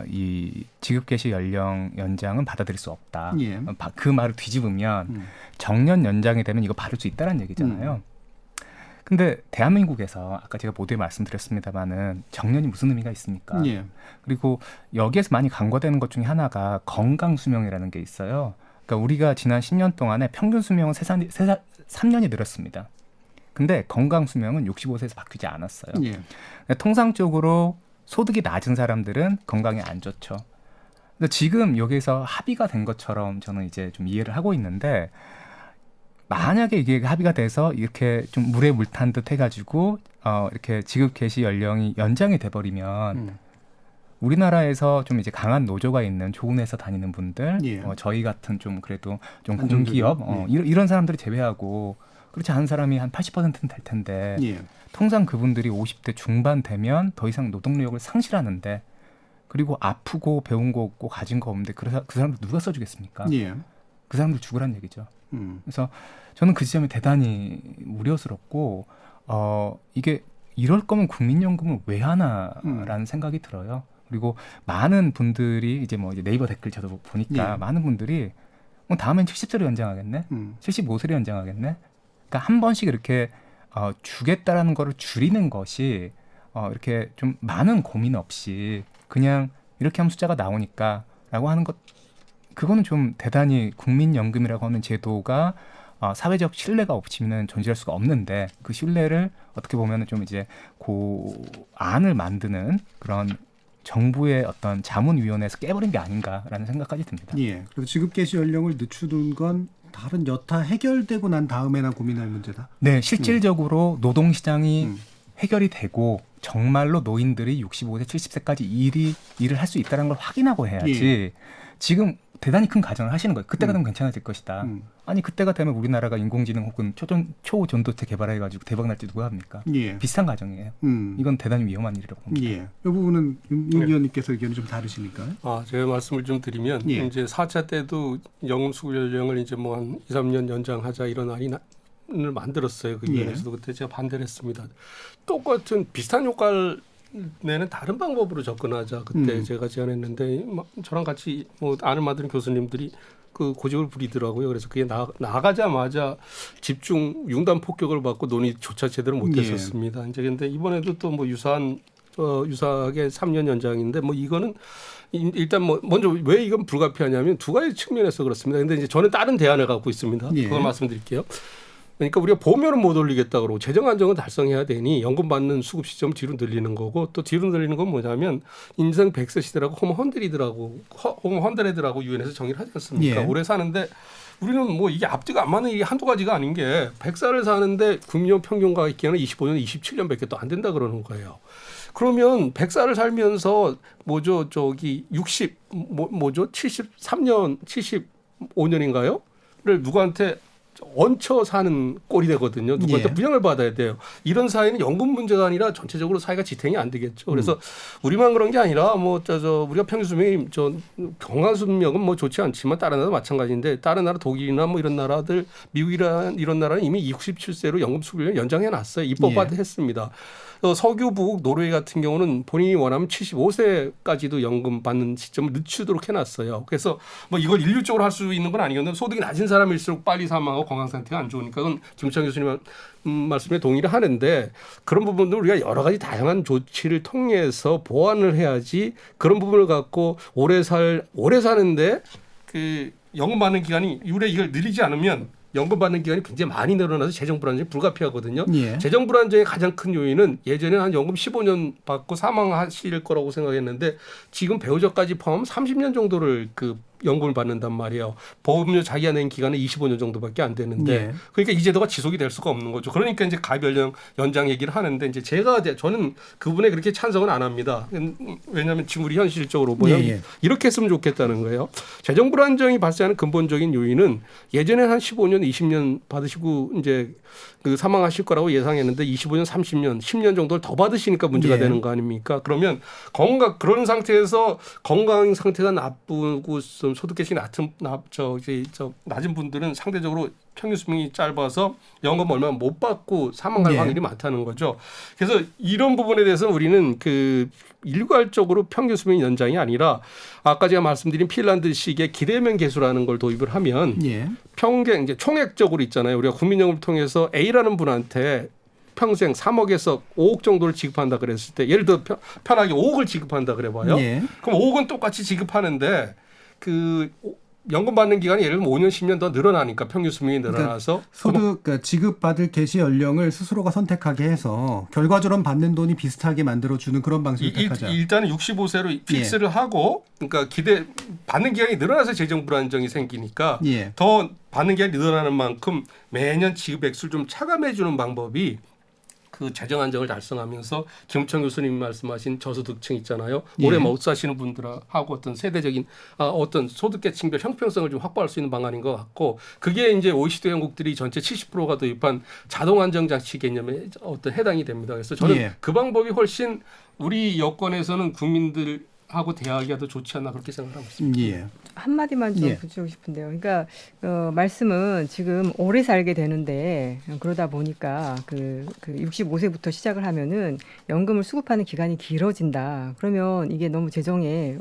이 지급 개시 연령 연장은 받아들일 수 없다. 예. 그 말을 뒤집으면 정년 연장이 되면 이거 받을 수 있다는 얘기잖아요. 근데 대한민국에서 아까 제가 모두에 말씀드렸습니다마는 정년이 무슨 의미가 있습니까? 예. 그리고 여기에서 많이 간과되는 것 중에 하나가 건강 수명이라는 게 있어요. 그러니까 우리가 지난 10년 동안에 평균 수명은 3년이 늘었습니다. 근데 건강 수명은 65세에서 바뀌지 않았어요. 예. 통상적으로 소득이 낮은 사람들은 건강에 안 좋죠. 근데 지금 여기서 합의가 된 것처럼 저는 이제 좀 이해를 하고 있는데 만약에 이게 합의가 돼서 이렇게 좀 물에 물 탄 듯 해가지고 이렇게 지급 개시 연령이 연장이 돼버리면 우리나라에서 좀 이제 강한 노조가 있는 좋은 회사 다니는 분들, 저희 같은 좀 그래도 좀 공기업 이런 사람들이 제외하고 그렇지 않은 사람이 한 80%는 될 텐데 통상 그분들이 50대 중반 되면 더 이상 노동력을 상실하는데 그리고 아프고 배운 거 없고 가진 거 없는데 그 사람들 누가 써주겠습니까? 그 사람들 죽으란 얘기죠. 그래서 저는 그 지점이 대단히 우려스럽고 이게 이럴 거면 국민연금을 왜 하나라는 생각이 들어요. 그리고 많은 분들이 이제 뭐 이제 네이버 댓글 저도 보니까 많은 분들이 다음엔 70세로 연장하겠네, 75세로 연장하겠네. 그러니까 한 번씩 이렇게 주겠다라는 거를 줄이는 것이 이렇게 좀 많은 고민 없이 그냥 이렇게 하면 숫자가 나오니까라고 하는 것, 그거는 좀 대단히 국민연금이라고 하는 제도가 사회적 신뢰가 없이는 존재할 수가 없는데 그 신뢰를 어떻게 보면은 좀 이제 안을 만드는 그런 정부의 어떤 자문위원회에서 깨버린 게 아닌가라는 생각까지 듭니다. 예. 그리고 지급 개시 연령을 늦추는 건 다른 여타 해결되고 난 다음에나 고민할 문제다. 네, 실질적으로 노동시장이 해결이 되고 정말로 노인들이 65세, 70세까지 일을 할 수 있다는 걸 확인하고 해야지. 지금 대단히 큰 가정을 하시는 거예요. 그때가 되면 괜찮아질 것이다. 아니 그때가 되면 우리나라가 인공지능 혹은 초전도체 개발해가지고 대박 날지 누가 합니까? 비슷한 가정이에요. 이건 대단히 위험한 일이라고 봅니다. 이 부분은 윤 의원님께서 의견이 좀 다르시니까. 제가 말씀을 좀 드리면 이제 4차 때도 연금수급 연령을 이제 뭐 한 2, 3년 연장하자 이런 안을 만들었어요. 그 위원회에서도 그때 제가 반대를 했습니다. 똑같은 비슷한 효과를 내는 다른 방법으로 접근하자 그때 제가 제안했는데 저랑 같이 뭐 안을 만드는 교수님들이 그 고집을 부리더라고요. 그래서 그게 나가자마자 집중 융단 폭격을 받고 논의조차 제대로 못했었습니다. 이제 근데 이번에도 또 뭐 유사하게 3년 연장인데 뭐 이거는 일단 뭐 먼저 왜 이건 불가피하냐면 두 가지 측면에서 그렇습니다. 근데 이제 저는 다른 대안을 갖고 있습니다. 그걸 말씀드릴게요. 그러니까 우리가 보면은 못 올리겠다 그러고 재정 안정은 달성해야 되니 연금 받는 수급 시점 뒤로 늘리는 거고 또 뒤로 늘리는 건 뭐냐면 인생 100세 시대라고 홈100라고 유엔에서 정의를 하지 않습니까? 오래 사는데 우리는 뭐 이게 앞뒤가 안 맞는 게 한두 가지가 아닌 게 100살을 사는데 국민연금 평균과 있기에는 25년, 27년밖에 또 안 된다 그러는 거예요. 그러면 100살을 살면서 73년, 75년인가요?를 누구한테 얹혀 사는 꼴이 되거든요. 누구한테 예. 부양을 받아야 돼요. 이런 사회는 연금 문제가 아니라 전체적으로 사회가 지탱이 안 되겠죠. 그래서 우리만 그런 게 아니라 우리가 평균 수명이 건강 수명은 좋지 않지만 다른 나라도 마찬가지인데 다른 나라 독일이나 이런 나라들 미국이나 이런 나라는 이미 67세로 연금 수급을 연장해 놨어요. 입법화도 했습니다. 석유국 노르웨이 같은 경우는 본인이 원하면 75세까지도 연금 받는 시점을 늦추도록 해놨어요. 그래서 이걸 일률적으로 할 수 있는 건 아니거든요. 소득이 낮은 사람일수록 빨리 사망하고 건강 상태가 안 좋으니까 그건 김창 교수님 말씀에 동의를 하는데 그런 부분도 우리가 여러 가지 다양한 조치를 통해서 보완을 해야지 그런 부분을 갖고 오래 사는데 그 연금 받는 기간이 이걸 늘리지 않으면 연금 받는 기간이 굉장히 많이 늘어나서 재정 불안정이 불가피하거든요. 예. 재정 불안정의 가장 큰 요인은 예전에 한 연금 15년 받고 사망하실 거라고 생각했는데 지금 배우자까지 포함하면 30년 정도를 그 연금을 받는단 말이에요. 보험료 자기가 낸 기간은 25년 정도밖에 안 되는데 예. 그러니까 이 제도가 지속이 될 수가 없는 거죠. 그러니까 이제 가입 연장 얘기를 하는데 이제 저는 그분에 그렇게 찬성은 안 합니다. 왜냐하면 지금 우리 현실적으로 보면 예. 이렇게 했으면 좋겠다는 거예요. 재정 불안정이 발생하는 근본적인 요인은 예전에 한 15년, 20년 받으시고 이제 그 사망하실 거라고 예상했는데 25년, 30년, 10년 정도를 더 받으시니까 문제가 예. 되는 거 아닙니까? 그러면 그런 상태에서 건강 상태가 나쁘고 소득 개시 낮은 분들은 상대적으로 평균 수명이 짧아서 연금 얼마 못 받고 사망할 예. 확률이 많다는 거죠. 그래서 이런 부분에 대해서 우리는 그 일괄적으로 평균 수명 연장이 아니라 아까 제가 말씀드린 핀란드식의 기대면 계수라는 걸 도입을 하면 예. 평균 이제 총액적으로 있잖아요. 우리가 국민연금을 통해서 A라는 분한테 평생 3억에서 5억 정도를 지급한다 그랬을 때 예를 들어 편하게 5억을 지급한다 그래봐요. 예. 그럼 5억은 똑같이 지급하는데 그 연금 받는 기간이 예를 들면 5년, 10년 더 늘어나니까 평균 수명이 늘어나서 소득 지급받을 개시 연령을 스스로가 선택하게 해서 결과적으로 받는 돈이 비슷하게 만들어주는 그런 방식을 택하자. 일단은 65세로 픽스를 하고 그러니까 받는 기간이 늘어나서 재정 불안정이 생기니까 예. 더 받는 기간이 늘어나는 만큼 매년 지급 액수를 좀 차감해 주는 방법이 그 재정 안정을 달성하면서 김우천 교수님 말씀하신 저소득층 있잖아요. 예. 오래 못 사시는 분들하고 어떤 세대적인 어떤 소득계층별 형평성을 좀 확보할 수 있는 방안인 것 같고 그게 이제 OECD 회원국들이 전체 70%가 도입한 자동 안정 장치 개념에 어떤 해당이 됩니다. 그래서 저는 예. 그 방법이 훨씬 우리 여건에서는 국민들하고 대하기가 더 좋지 않나 그렇게 생각하고 있습니다. 예. 한마디만 좀 예. 붙이고 싶은데요. 그러니까 말씀은 지금 오래 살게 되는데 그러다 보니까 그 65세부터 시작을 하면은 연금을 수급하는 기간이 길어진다. 그러면 이게 너무 재정에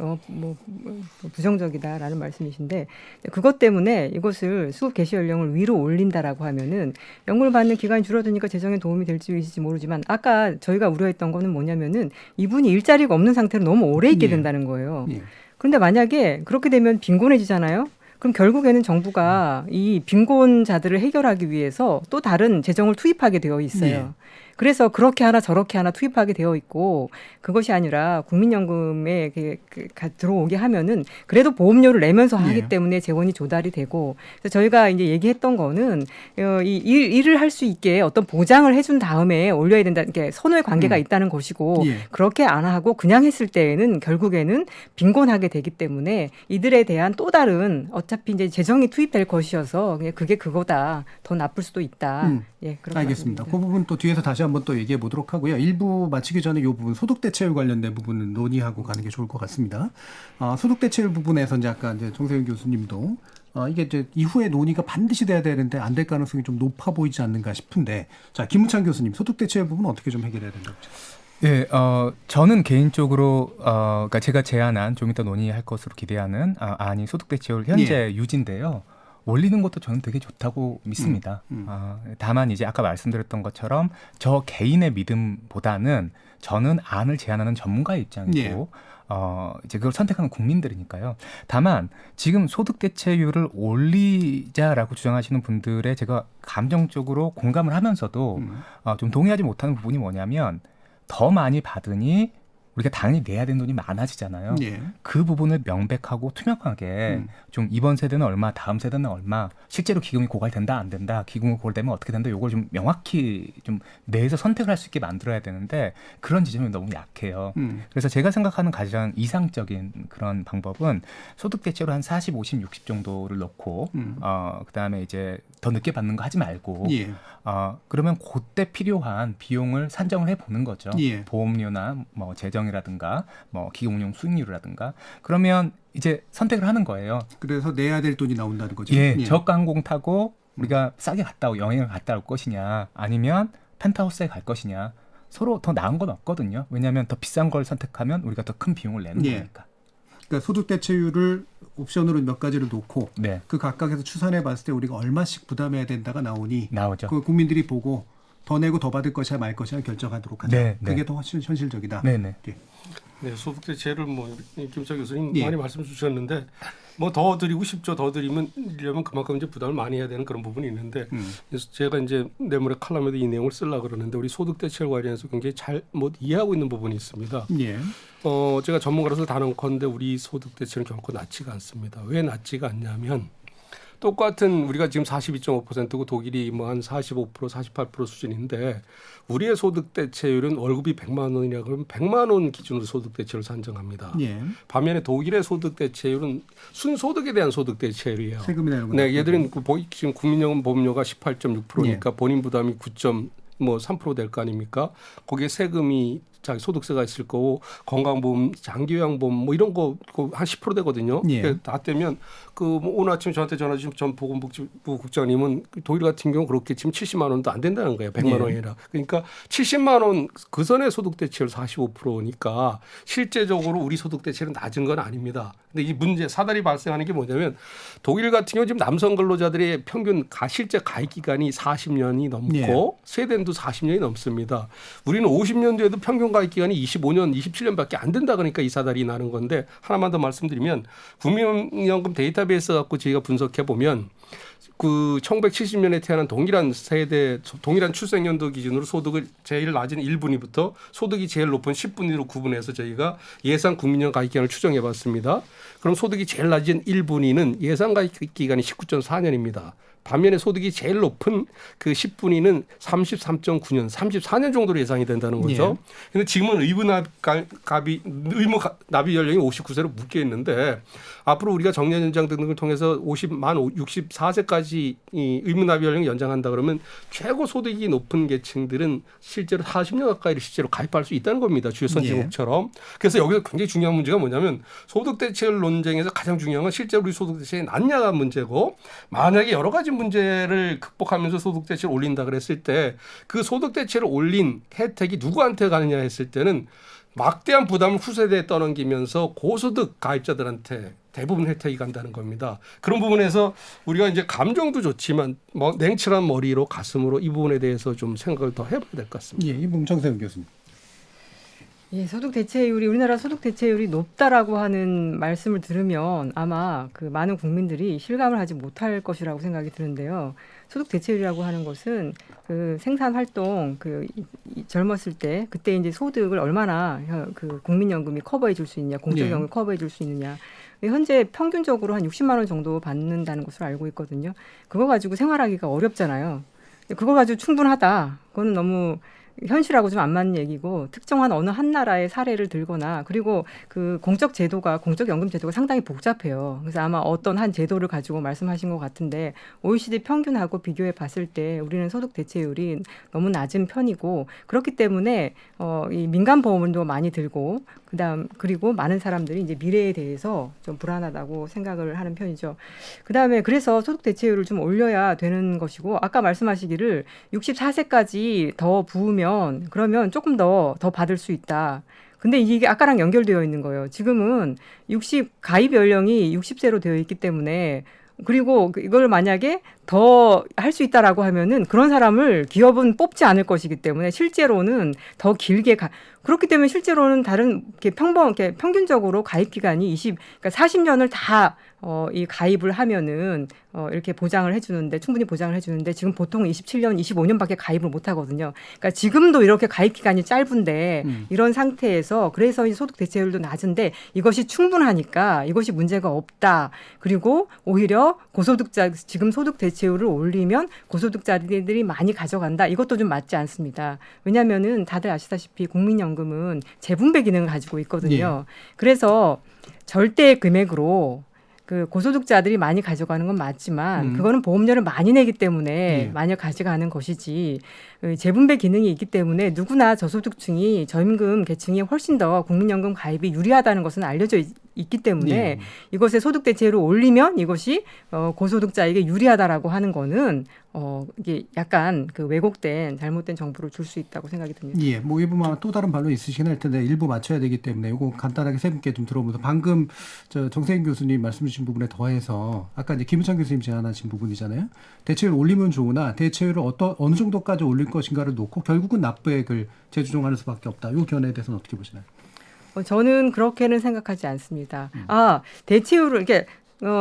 부정적이다라는 말씀이신데 그것 때문에 이것을 수급 개시 연령을 위로 올린다라고 하면은 연금을 받는 기간이 줄어드니까 재정에 도움이 될지 모르지만 아까 저희가 우려했던 거는 뭐냐면은 이분이 일자리가 없는 상태로 너무 오래 있게 예. 된다는 거예요. 예. 그런데 만약에 그렇게 되면 빈곤해지잖아요. 그럼 결국에는 정부가 이 빈곤자들을 해결하기 위해서 또 다른 재정을 투입하게 되어 있어요. 예. 그래서 그렇게 하나 저렇게 하나 투입하게 되어 있고 그것이 아니라 국민연금에 들어오게 하면은 그래도 보험료를 내면서 하기 예. 때문에 재원이 조달이 되고 그래서 저희가 이제 얘기했던 거는 이 일을 할 수 있게 어떤 보장을 해준 다음에 올려야 된다. 이렇게 선후의 관계가 있다는 것이고 예. 그렇게 안 하고 그냥 했을 때에는 결국에는 빈곤하게 되기 때문에 이들에 대한 또 다른 어차피 이제 재정이 투입될 것이어서 그냥 그게 그거다. 더 나쁠 수도 있다. 예, 그렇게 알겠습니다. 말씀드립니다. 그 부분 또 뒤에서 다시 한번 또 얘기해 보도록 하고요. 1부 마치기 전에 이 부분 소득 대체율 관련된 부분은 논의하고 가는 게 좋을 것 같습니다. 소득 대체율 부분에서 이제 아까 이제 정세윤 교수님도 이게 이제 이후에 논의가 반드시 돼야 되는데 안 될 가능성이 좀 높아 보이지 않는가 싶은데 자 김우찬 교수님 소득 대체율 부분 어떻게 좀 해결해야 된다고 보세요? 네, 저는 개인적으로 그러니까 제가 제안한 좀 이따 논의할 것으로 기대하는 안이 소득 대체율 현재 유지인데요. 올리는 것도 저는 되게 좋다고 믿습니다. 다만 이제 아까 말씀드렸던 것처럼 저 개인의 믿음보다는 저는 안을 제안하는 전문가의 입장이고 이제 그걸 선택하는 국민들이니까요. 다만 지금 소득 대체율을 올리자라고 주장하시는 분들의 제가 감정적으로 공감을 하면서도 좀 동의하지 못하는 부분이 뭐냐면 더 많이 받으니 우리가 당연히 내야 되는 돈이 많아지잖아요. 예. 그 부분을 명백하고 투명하게 좀 이번 세대는 얼마, 다음 세대는 얼마, 실제로 기금이 고갈된다 안 된다, 기금이 고갈되면 어떻게 된다, 이걸 좀 명확히 좀 내에서 선택을 할 수 있게 만들어야 되는데 그런 지점이 너무 약해요. 그래서 제가 생각하는 가장 이상적인 그런 방법은 소득 대체로 한 40, 50, 60 정도를 넣고 그다음에 이제 더 늦게 받는 거 하지 말고 예. 그러면 그때 필요한 비용을 산정을 해보는 거죠. 예. 보험료나 뭐 재정이라든가 뭐 기금운용 수익률이라든가 그러면 이제 선택을 하는 거예요. 그래서 내야 될 돈이 나온다는 거죠. 예, 저가 항공 타고 우리가 싸게 갔다 오고 여행을 갔다 올 것이냐 아니면 펜트하우스에 갈 것이냐 서로 더 나은 건 없거든요. 왜냐하면 더 비싼 걸 선택하면 우리가 더 큰 비용을 내는 예. 거니까. 그러니까 소득 대체율을 옵션으로 몇 가지를 놓고 네, 그 각각에서 추산해 봤을 때 우리가 얼마씩 부담해야 된다가 나오니 나오죠. 그 국민들이 보고 더 내고 더 받을 것이야 말 것이야 결정하도록 하자. 네, 네. 그게 더 훨씬 현실적이다. 네네. 네, 소득 대체를 뭐 김차 교수님 예. 많이 말씀 주셨는데 뭐 더 드리고 싶죠. 더 드리면 그만큼 이제 부담을 많이 해야 되는 그런 부분이 있는데 그래서 제가 이제 내물의 칼럼에도 이 내용을 쓰려고 그러는데 우리 소득 대체를 관련해서 굉장히 잘 못 이해하고 있는 부분이 있습니다. 예. 제가 전문가로서 단언컨대 우리 소득 대체는 결코 낮지가 않습니다. 왜 낮지가 않냐면 똑같은 우리가 지금 42.5%고 독일이 뭐 한 45%, 48% 수준인데 우리의 소득 대체율은 월급이 100만 원이라 그러면 100만 원 기준으로 소득 대체율을 산정합니다. 예. 반면에 독일의 소득 대체율은 순소득에 대한 소득 대체율이에요. 세금이 내는 거. 네, 얘들은 지금 국민연금 보험료가 18.6%니까 예. 본인 부담이 9.3% 될 거 아닙니까? 거기에 세금이 자기 소득세가 있을 거고 건강보험, 장기요양보험 뭐 이런 거 한 10% 되거든요. 예. 다 떼면 뭐 오늘 아침 저한테 전화 주신 전 보건복지부 국장님은 독일 같은 경우 그렇게 지금 70만 원도 안 된다는 거예요. 100만 예. 원이라. 그러니까 70만 원 그 전에 소득 대체율 45%니까 실제적으로 우리 소득 대체율은 낮은 건 아닙니다. 근데 이 문제 사달이 발생하는 게 뭐냐면 독일 같은 경우 지금 남성 근로자들의 평균 실제 가입 기간이 40년이 넘고 예. 스웨덴도 40년이 넘습니다. 우리는 50년도에도 평균 가입 기간이 25년, 27년밖에 안 된다 그러니까 이 사달이 나는 건데 하나만 더 말씀드리면 국민연금 데이터베이스 갖고 저희가 분석해 보면 그 1970년에 태어난 동일한 세대, 동일한 출생연도 기준으로 소득을 제일 낮은 1분위부터 소득이 제일 높은 10분위로 구분해서 저희가 예상 국민연금 가입 기간을 추정해 봤습니다. 그럼 소득이 제일 낮은 1분위는 예상 가입 기간이 19.4년입니다. 반면에 소득이 제일 높은 그 10분위는 33.9년, 34년 정도로 예상이 된다는 거죠. 그런데 지금은 의무 납입 연령이 59세로 묶여 있는데 앞으로 우리가 정년 연장 등등을 통해서 64세까지 이 의무 납입 연령 연장한다 그러면 최고 소득이 높은 계층들은 실제로 40년 가까이를 실제로 가입할 수 있다는 겁니다. 주요 선진국처럼. 그래서 여기서 굉장히 중요한 문제가 뭐냐면 소득 대체율 논쟁에서 가장 중요한 건 실제로 우리 소득 대체율이 낮냐가 문제고 만약에 여러 가지 문제를 극복하면서 소득 대체를 올린다 그랬을 때 그 소득 대체를 올린 혜택이 누구한테 가느냐 했을 때는 막대한 부담을 후세대에 떠넘기면서 고소득 가입자들한테 대부분 혜택이 간다는 겁니다. 그런 부분에서 우리가 이제 감정도 좋지만 뭐 냉철한 머리로 가슴으로 이 부분에 대해서 좀 생각을 더 해봐야 될 것 같습니다. 예, 이문정세훈 교수님. 예, 소득 대체율이 우리나라 소득 대체율이 높다라고 하는 말씀을 들으면 아마 그 많은 국민들이 실감을 하지 못할 것이라고 생각이 드는데요. 소득 대체율이라고 하는 것은 그 생산 활동 젊었을 때 그때 이제 소득을 얼마나 그 국민연금이 커버해 줄 수 있냐, 공적연금이 커버해 줄 수 있느냐. 현재 평균적으로 한 60만 원 정도 받는다는 것으로 알고 있거든요. 그거 가지고 생활하기가 어렵잖아요. 그거 가지고 충분하다. 그거는 너무 현실하고 좀 안 맞는 얘기고 특정한 어느 한 나라의 사례를 들거나 그리고 그 공적 연금 제도가 상당히 복잡해요. 그래서 아마 어떤 한 제도를 가지고 말씀하신 것 같은데 OECD 평균하고 비교해 봤을 때 우리는 소득 대체율이 너무 낮은 편이고 그렇기 때문에 이 민간 보험도 많이 들고 그리고 많은 사람들이 이제 미래에 대해서 좀 불안하다고 생각을 하는 편이죠. 그다음에 그래서 소득 대체율을 좀 올려야 되는 것이고 아까 말씀하시기를 64세까지 더 부으면 그러면 조금 더 받을 수 있다. 근데 이게 아까랑 연결되어 있는 거예요. 지금은 가입 연령이 60세로 되어 있기 때문에 그리고 이걸 만약에 더 할 수 있다라고 하면은 그런 사람을 기업은 뽑지 않을 것이기 때문에 실제로는 더 길게 그렇기 때문에 실제로는 다른 평균적으로 가입 기간이 그러니까 40년을 다 이 가입을 하면은 이렇게 보장을 해주는데 충분히 보장을 해주는데 지금 보통 27년, 25년밖에 가입을 못 하거든요. 그러니까 지금도 이렇게 가입 기간이 짧은데 이런 상태에서 그래서 이 소득 대체율도 낮은데 이것이 충분하니까 이것이 문제가 없다. 그리고 오히려 고소득자 지금 소득 대체율을 올리면 고소득자들이 많이 가져간다. 이것도 좀 맞지 않습니다. 왜냐하면은 다들 아시다시피 국민연금은 재분배 기능을 가지고 있거든요. 그래서 절대 금액으로 그 고소득자들이 많이 가져가는 건 맞지만 그거는 보험료를 많이 내기 때문에 많이 가져가는 것이지 재분배 기능이 있기 때문에 누구나 저소득층이 저임금 계층이 훨씬 더 국민연금 가입이 유리하다는 것은 알려져 있기 때문에 이것의 소득 대체율을 올리면 이것이 고소득자에게 유리하다라고 하는 거는 이게 약간 그 왜곡된 잘못된 정보를 줄 수 있다고 생각이 듭니다. 예, 뭐 이 부분 또 다른 반론 있으시긴 할 텐데 일부 맞춰야 되기 때문에 이거 간단하게 세 분께 좀 들어보면서 방금 정세인 교수님 말씀 주신 부분에 더해서 아까 이제 김우찬 교수님 제안하신 부분이잖아요. 대체율 올리면 좋으나 대체율을 어느 정도까지 올릴 것인가를 놓고 결국은 납부액을 재조정하는 수밖에 없다. 이 견해에 대해서는 어떻게 보시나요? 저는 그렇게는 생각하지 않습니다. 대체율을 이렇게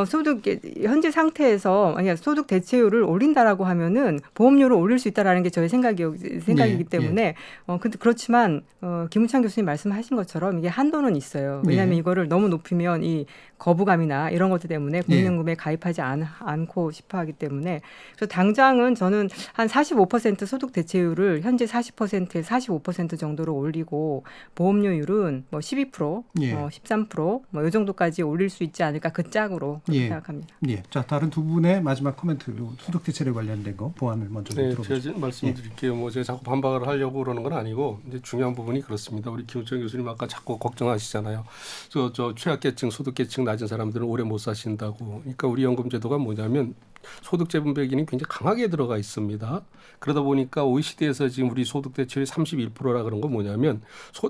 소득 현재 상태에서 만약 소득 대체율을 올린다라고 하면은 보험료를 올릴 수 있다라는 게 저의 생각이기 때문에 근데 그렇지만 김우찬 교수님 말씀하신 것처럼 이게 한도는 있어요. 왜냐하면 이거를 너무 높이면 이 거부감이나 이런 것들 때문에 국민연금에 가입하지 않고 싶어하기 때문에 그래서 당장은 저는 한 45% 소득 대체율을 현재 40%에 45% 정도로 올리고 보험료율은 뭐 12%, 13%, 뭐 이 정도까지 올릴 수 있지 않을까 그 짝으로 생각합니다. 자, 다른 두 분의 마지막 코멘트, 소득 대체율에 관련된 거 보완을 먼저 들어보죠. 제가 말씀드릴게요. 뭐 제가 자꾸 반박을 하려고 그러는 건 아니고 이제 중요한 부분이 그렇습니다. 우리 김우찬 교수님 아까 자꾸 걱정하시잖아요. 저 최악계층, 소득계층 낮은 사람들은 오래 못 사신다고. 그러니까 우리 연금제도가 뭐냐면 소득 재분배 기능이 굉장히 강하게 들어가 있습니다. 그러다 보니까 OECD에서 지금 우리 소득 대체율이 31%라 그런 건 뭐냐면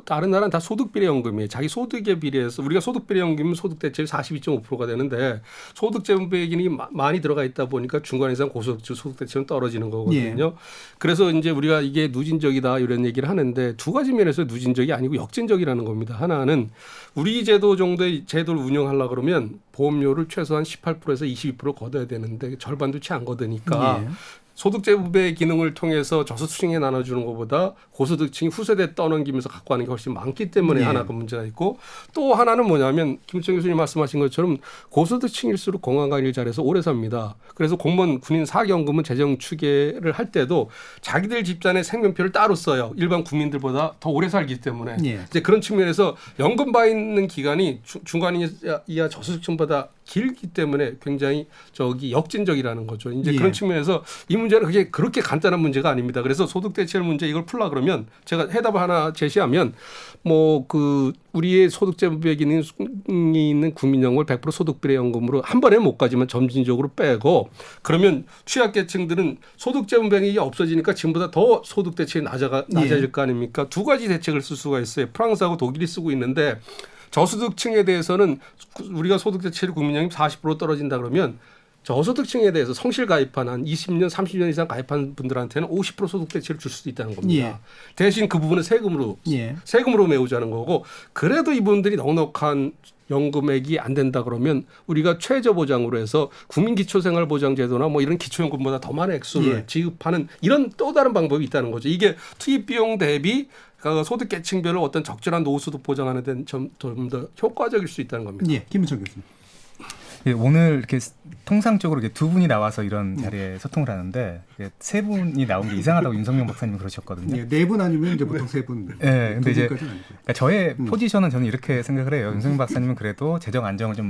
다른 나라는 다 소득 비례 연금이에요. 자기 소득에 비례해서 우리가 소득 비례 연금이면 소득 대체율이 42.5%가 되는데 소득 재분배 기능이 많이 들어가 있다 보니까 중간 이상 고소득 소득 대체율은 떨어지는 거거든요. 그래서 이제 우리가 이게 누진적이다 이런 얘기를 하는데 두 가지 면에서 누진적이 아니고 역진적이라는 겁니다. 하나는 우리 제도 정도의 제도를 운영하려고 그러면 보험료를 최소한 18%에서 22% 걷어야 되는데 절반도 채 안 걷으니까 소득 재분배 기능을 통해서 저소득층에 나눠주는 것보다 고소득층이 후세대 떠넘기면서 갖고 가는 게 훨씬 많기 때문에 하나가 문제가 있고 또 하나는 뭐냐면 김우찬 교수님 말씀하신 것처럼 고소득층일수록 건강한 일 잘해서 오래 삽니다. 그래서 공무원 군인 사기연금은 재정 추계를 할 때도 자기들 집단의 생명표를 따로 써요. 일반 국민들보다 더 오래 살기 때문에 이제 그런 측면에서 연금 받아 있는 기간이 중간 이하 저소득층보다 길기 때문에 굉장히 역진적이라는 거죠. 이제 그런 측면에서 이 문제는 그게 그렇게 간단한 문제가 아닙니다. 그래서 소득 대체율 문제 이걸 풀라 그러면 제가 해답을 하나 제시하면 뭐 그 우리의 소득 재분배 기능이 있는 국민연금을 100% 소득 비례 연금으로 한 번에 못 가지만 점진적으로 빼고 그러면 취약계층들은 소득 재분배가 없어지니까 지금보다 더 소득 대체율이 낮아질 거 아닙니까? 두 가지 대책을 쓸 수가 있어요. 프랑스하고 독일이 쓰고 있는데 저소득층에 대해서는 우리가 소득 대체율 국민연금 40% 떨어진다 그러면 저소득층에 대해서 성실 가입한 한 20년, 30년 이상 가입한 분들한테는 50% 소득 대체를 줄 수도 있다는 겁니다. 대신 그 부분은 세금으로 메우자는 거고 그래도 이분들이 넉넉한 연금액이 안 된다 그러면 우리가 최저보장으로 해서 국민기초생활보장제도나 뭐 이런 기초연금보다 더 많은 액수를 지급하는 이런 또 다른 방법이 있다는 거죠. 이게 투입 비용 대비 소득계층별로 어떤 적절한 노후소득 보장하는 데는 좀 더 효과적일 수 있다는 겁니다. 김우찬 교수님. 오늘 이렇게 통상적으로 이렇게 두 분이 나와서 이런 자리에 소통을 하는데 세 분이 나온 게 이상하다고 윤석영 박사님이 그러셨거든요. 네 분 아니면 이제 보통 세 분. 네, 근데 이제 그러니까 저의 포지션은 저는 이렇게 생각을 해요. 윤석영 박사님은 그래도 재정 안정을 좀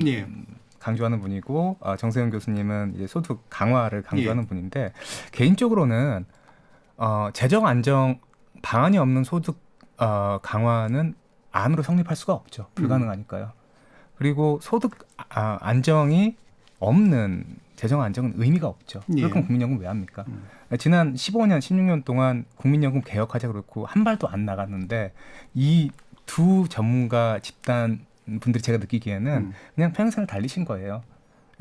강조하는 분이고 정세영 교수님은 이제 소득 강화를 강조하는 분인데 개인적으로는 재정 안정 방안이 없는 소득 강화는 안으로 성립할 수가 없죠. 불가능하니까요. 그리고 소득 안정이 없는 재정 안정은 의미가 없죠. 그렇게 국민연금 왜 합니까? 지난 15년, 16년 동안 국민연금 개혁하자 그렇고 한 발도 안 나갔는데 이 두 전문가 집단 분들이 제가 느끼기에는 그냥 평생을 달리신 거예요.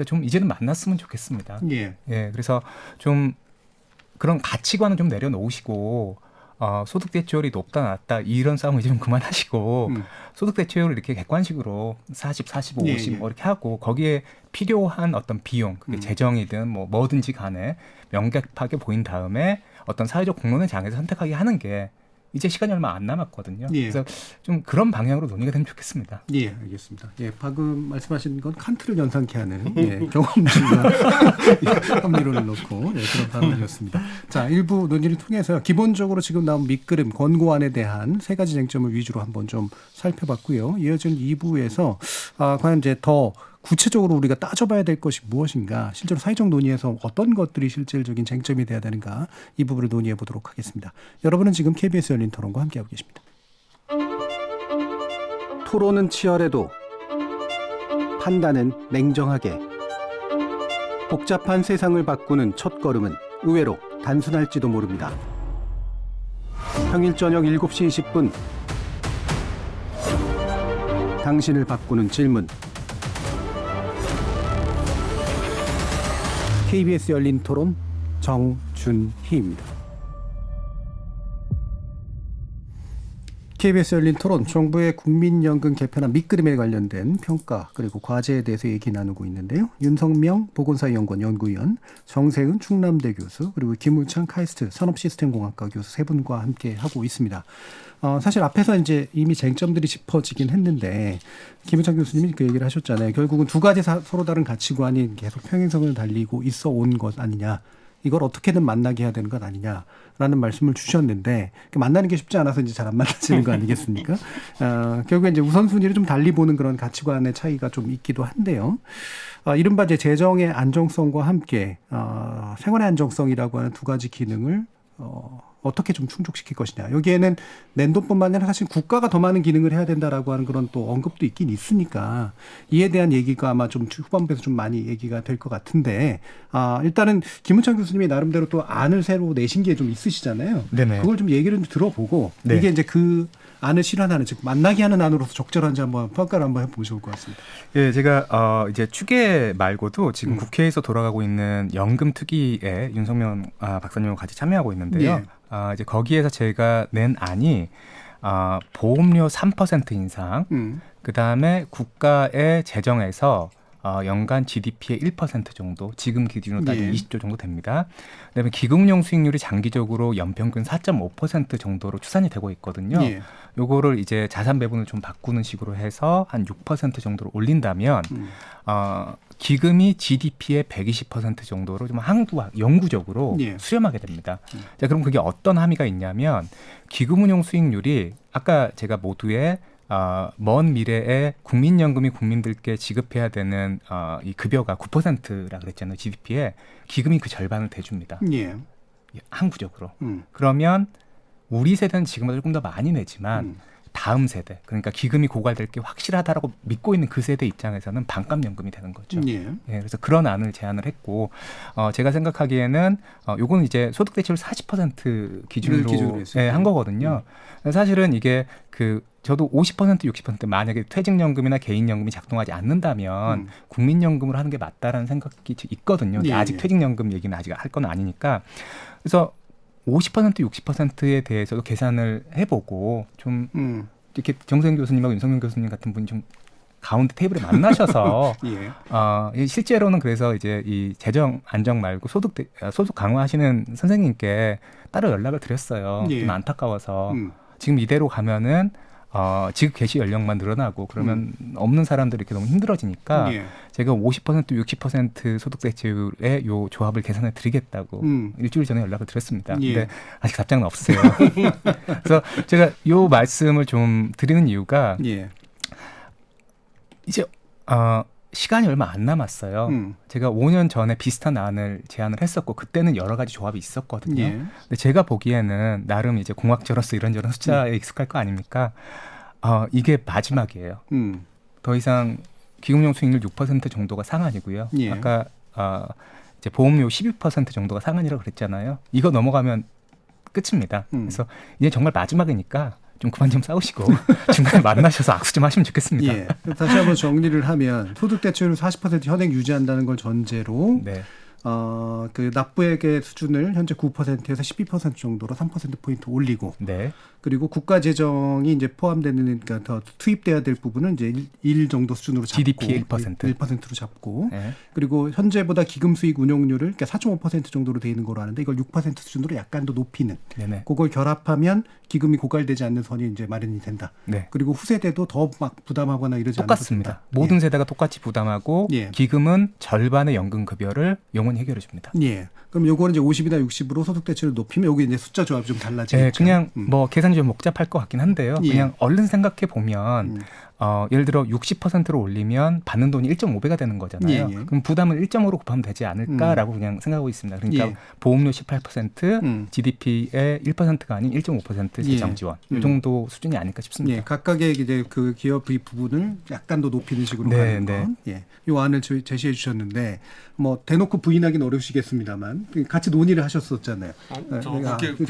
좀 이제는 만났으면 좋겠습니다. 그래서 좀 그런 가치관은 좀 내려놓으시고 소득 대체율이 높다 낮다 이런 싸움을 이제 좀 그만하시고 소득 대체율을 이렇게 객관식으로 40, 45, 50 뭐 이렇게 하고 거기에 필요한 어떤 비용, 그게 재정이든 뭐든지 간에 명백하게 보인 다음에 어떤 사회적 공론의 장에서 선택하게 하는 게 이제 시간이 얼마 안 남았거든요. 그래서 좀 그런 방향으로 논의가 되면 좋겠습니다. 예, 알겠습니다. 예, 방금 말씀하신 건 칸트를 연상케 하는 경험주와 합리론을 놓고 그런 발언이었습니다. 자, 일부 논의를 통해서 기본적으로 지금 나온 밑그림 권고안에 대한 세 가지 쟁점을 위주로 한번 좀 살펴봤고요. 이어진 2부에서 과연 이제 더 구체적으로 우리가 따져봐야 될 것이 무엇인가, 실제로 사회적 논의에서 어떤 것들이 실질적인 쟁점이 돼야 되는가, 이 부분을 논의해 보도록 하겠습니다. 여러분은 지금 KBS 열린 토론과 함께하고 계십니다. 토론은 치열해도 판단은 냉정하게. 복잡한 세상을 바꾸는 첫걸음은 의외로 단순할지도 모릅니다. 평일 저녁 7시 20분 당신을 바꾸는 질문. KBS 열린 토론 정준희입니다. KBS 열린 토론, 정부의 국민연금 개편안 밑그림에 관련된 평가 그리고 과제에 대해서 얘기 나누고 있는데요. 윤석명 보건사연구원 연구위원, 정세은 충남대 교수, 그리고 김우창 카이스트 산업시스템공학과 교수 세 분과 함께 하고 있습니다. 사실 앞에서 이제 이미 쟁점들이 짚어지긴 했는데 김우창 교수님이 그 얘기를 하셨잖아요. 결국은 두 가지 서로 다른 가치관이 계속 평행선을 달리고 있어 온 것 아니냐. 이걸 어떻게든 만나게 해야 되는 것 아니냐라는 말씀을 주셨는데, 만나는 게 쉽지 않아서 이제 잘 안 만나지는 거 아니겠습니까? 결국에 이제 우선순위를 좀 달리 보는 그런 가치관의 차이가 좀 있기도 한데요. 이른바 이제 재정의 안정성과 함께 생활의 안정성이라고 하는 두 가지 기능을 어떻게 좀 충족시킬 것이냐. 여기에는 낸돈뿐만 아니라 사실 국가가 더 많은 기능을 해야 된다라고 하는 그런 또 언급도 있긴 있으니까 이에 대한 얘기가 아마 좀 후반부에서 좀 많이 얘기가 될 것 같은데, 일단은 김우창 교수님이 나름대로 또 안을 새로 내신 게 좀 있으시잖아요. 네네. 그걸 좀 얘기를 좀 들어보고 이게 이제 그 안을 실현하는, 즉 만나게 하는 안으로서 적절한지 한번 평가를 한번 해보면 좋을 것 같습니다. 예, 제가 이제 추계 말고도 지금 국회에서 돌아가고 있는 연금 특위에 윤석명 박사님과 같이 참여하고 있는데요. 이제 거기에서 제가 낸 안이 보험료 3% 인상, 그 다음에 국가의 재정에서 연간 GDP의 1% 정도, 지금 기준으로 따지면 20조 정도 됩니다. 그다음에 기금용 수익률이 장기적으로 연평균 4.5% 정도로 추산이 되고 있거든요. 요거를 이제 자산 배분을 좀 바꾸는 식으로 해서 한 6% 정도로 올린다면 기금이 GDP의 120% 정도로 좀 영구적으로 수렴하게 됩니다. 자, 그럼 그게 어떤 함의가 있냐면, 기금운용 수익률이 아까 제가 모두의 먼 미래에 국민연금이 국민들께 지급해야 되는 이 급여가 9%라 그랬잖아요. GDP에 기금이 그 절반을 대줍니다. 항구적으로. 그러면 우리 세대는 지금보다 조금 더 많이 내지만 다음 세대, 그러니까 기금이 고갈될 게 확실하다라고 믿고 있는 그 세대 입장에서는 반값연금이 되는 거죠. 그래서 그런 안을 제안을 했고, 제가 생각하기에는 요거는 이제 소득 대체율 40% 기준으로 한 거거든요. 사실은 이게 저도 50%, 60% 만약에 퇴직연금이나 개인연금이 작동하지 않는다면 국민연금으로 하는 게 맞다라는 생각이 있거든요. 아직 퇴직연금 얘기는 아직 할 건 아니니까. 그래서 50%, 60%에 대해서도 계산을 해보고 좀 이렇게 정세은 교수님하고 윤석명 교수님 같은 분이 좀 가운데 테이블에 만나셔서 실제로는 그래서 이제 이 재정 안정 말고 소득 강화하시는 선생님께 따로 연락을 드렸어요. 좀 안타까워서 지금 이대로 가면은 지급 개시 연령만 늘어나고 그러면 없는 사람들이 이렇게 너무 힘들어지니까 제가 50%, 60% 소득 대체율의 요 조합을 계산해 드리겠다고 일주일 전에 연락을 드렸습니다. 근데 아직 답장은 없으세요. 그래서 제가 요 말씀을 좀 드리는 이유가 이제 시간이 얼마 안 남았어요. 제가 5년 전에 비슷한 안을 제안을 했었고 그때는 여러 가지 조합이 있었거든요. 근데 제가 보기에는 나름 이제 공학자로서 이런저런 숫자에 익숙할 거 아닙니까? 이게 마지막이에요. 더 이상 기금용 수익률 6% 정도가 상한이고요. 아까 이제 보험료 12% 정도가 상한이라고 그랬잖아요. 이거 넘어가면 끝입니다. 그래서 이제 정말 마지막이니까 좀 그만 좀 싸우시고 중간에 만나셔서 악수 좀 하시면 좋겠습니다. 다시 한번 정리를 하면 소득 대체율 40% 현행 유지한다는 걸 전제로 그 납부액의 수준을 현재 9%에서 12% 정도로 3%포인트 올리고 네. 그리고 국가 재정이 이제 포함되는 그러니까 더 투입돼야 될 부분은 이제 1 정도 수준으로 잡고 GDP 1%. 1%로 잡고 네. 그리고 현재보다 기금 수익 운용률을 그러니까 4.5% 정도로 돼 있는 거로 아는데 이걸 6% 수준으로 약간 더 높이는 네네. 그걸 결합하면 기금이 고갈되지 않는 선이 이제 마련이 된다. 네. 그리고 후세대도 더 막 부담하거나 이러지 똑같습니다. 않아도 된다. 모든 세대가 똑같이 부담하고 예. 기금은 절반의 연금 급여를 영원히 해결해 줍니다. 예. 그럼 요거는 이제 50이나 60으로 소득 대체를 높이면 여기 이제 숫자 조합이 좀 달라지겠죠. 네, 그냥 뭐 계산이 좀 복잡할 것 같긴 한데요. 예. 그냥 얼른 생각해 보면 예를 들어 60%로 올리면 받는 돈이 1.5배가 되는 거잖아요. 예, 예. 그럼 부담을 1.5로 곱하면 되지 않을까라고 그냥 생각하고 있습니다. 그러니까 예. 보험료 18%, GDP의 1%가 아닌 1.5% 재정 지원 이 정도 수준이 아닐까 싶습니다. 예, 각각의 이제 그 기업 의 부분을 약간 더 높이는 식으로 네, 가는 네. 건, 예, 이 안을 제시해 주셨는데 뭐 대놓고 부인하기는 어려우시겠습니다만 같이 논의를 하셨었잖아요.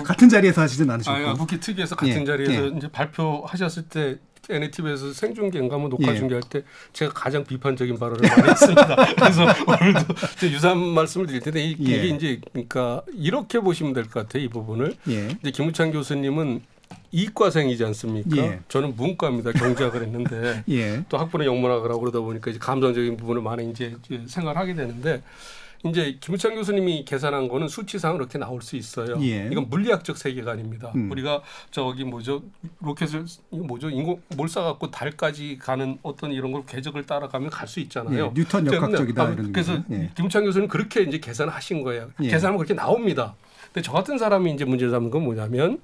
같은 자리에서 하시진 않으셨고. 국회 특위에서 같은 예, 자리에서 예. 이제 발표하셨을 때 NATV에서 생중계인가 뭐 녹화 예. 중계할 때 제가 가장 비판적인 발언을 많이 했습니다. 그래서 오늘도 유사한 말씀을 드릴 텐데 이게 예. 이제 그러니까 이렇게 보시면 될 것 같아요. 이 부분을. 예. 이제 김우찬 교수님은 이과생이지 않습니까? 예. 저는 문과입니다. 경제학을 했는데 예. 또 학부는 영문학을 하고 그러다 보니까 이제 감성적인 부분을 많이 이제 생각을 하게 되는데 이제 김우찬 교수님이 계산한 거는 수치상으로 이렇게 나올 수 있어요. 예. 이건 물리학적 세계관입니다. 우리가 저기 뭐죠 로켓을 이거 뭐죠 인공 몰사 갖고 달까지 가는 어떤 이런 걸 궤적을 따라가면 갈 수 있잖아요. 예. 뉴턴 역학적이다 이런 그래서 거죠. 예. 김우찬 교수님 그렇게 이제 계산하신 거예요. 예. 계산하면 그렇게 나옵니다. 근데 저 같은 사람이 이제 문제를 삼는 건 뭐냐면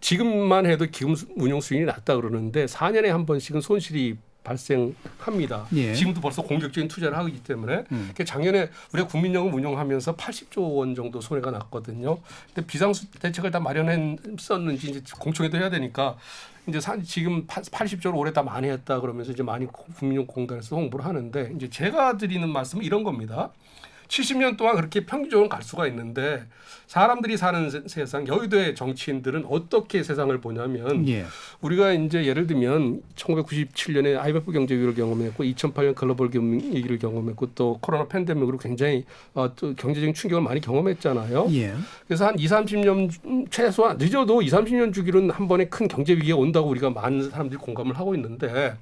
지금만 해도 기금 운용 수익이 낮다 그러는데 4년에 한 번씩은 손실이 발생합니다. 예. 지금도 벌써 공격적인 투자를 하고 있기 때문에 그러니까 작년에 우리가 국민연금 운용하면서 80조 원 정도 손해가 났거든요. 근데 비상수 대책을 다 마련했었는지 이제 공청회도 해야 되니까 이제 지금 80조를 올해 다 많이 했다 그러면서 이제 많이 국민연금공단에서 홍보를 하는데 이제 제가 드리는 말씀은 이런 겁니다. 70년 동안 그렇게 평균적으로 갈 수가 있는데 사람들이 사는 세상 여의도의 정치인들은 어떻게 세상을 보냐면 예. 우리가 이제 예를 들면 1997년에 IMF 경제 위기를 경험했고 2008년 글로벌 위기를 경험했고 또 코로나 팬데믹으로 굉장히 또 경제적인 충격을 많이 경험했잖아요. 예. 그래서 한 2-30년 최소한 늦어도 2-30년 주기로는 한 번에 큰 경제 위기가 온다고 우리가 많은 사람들이 공감을 하고 있는데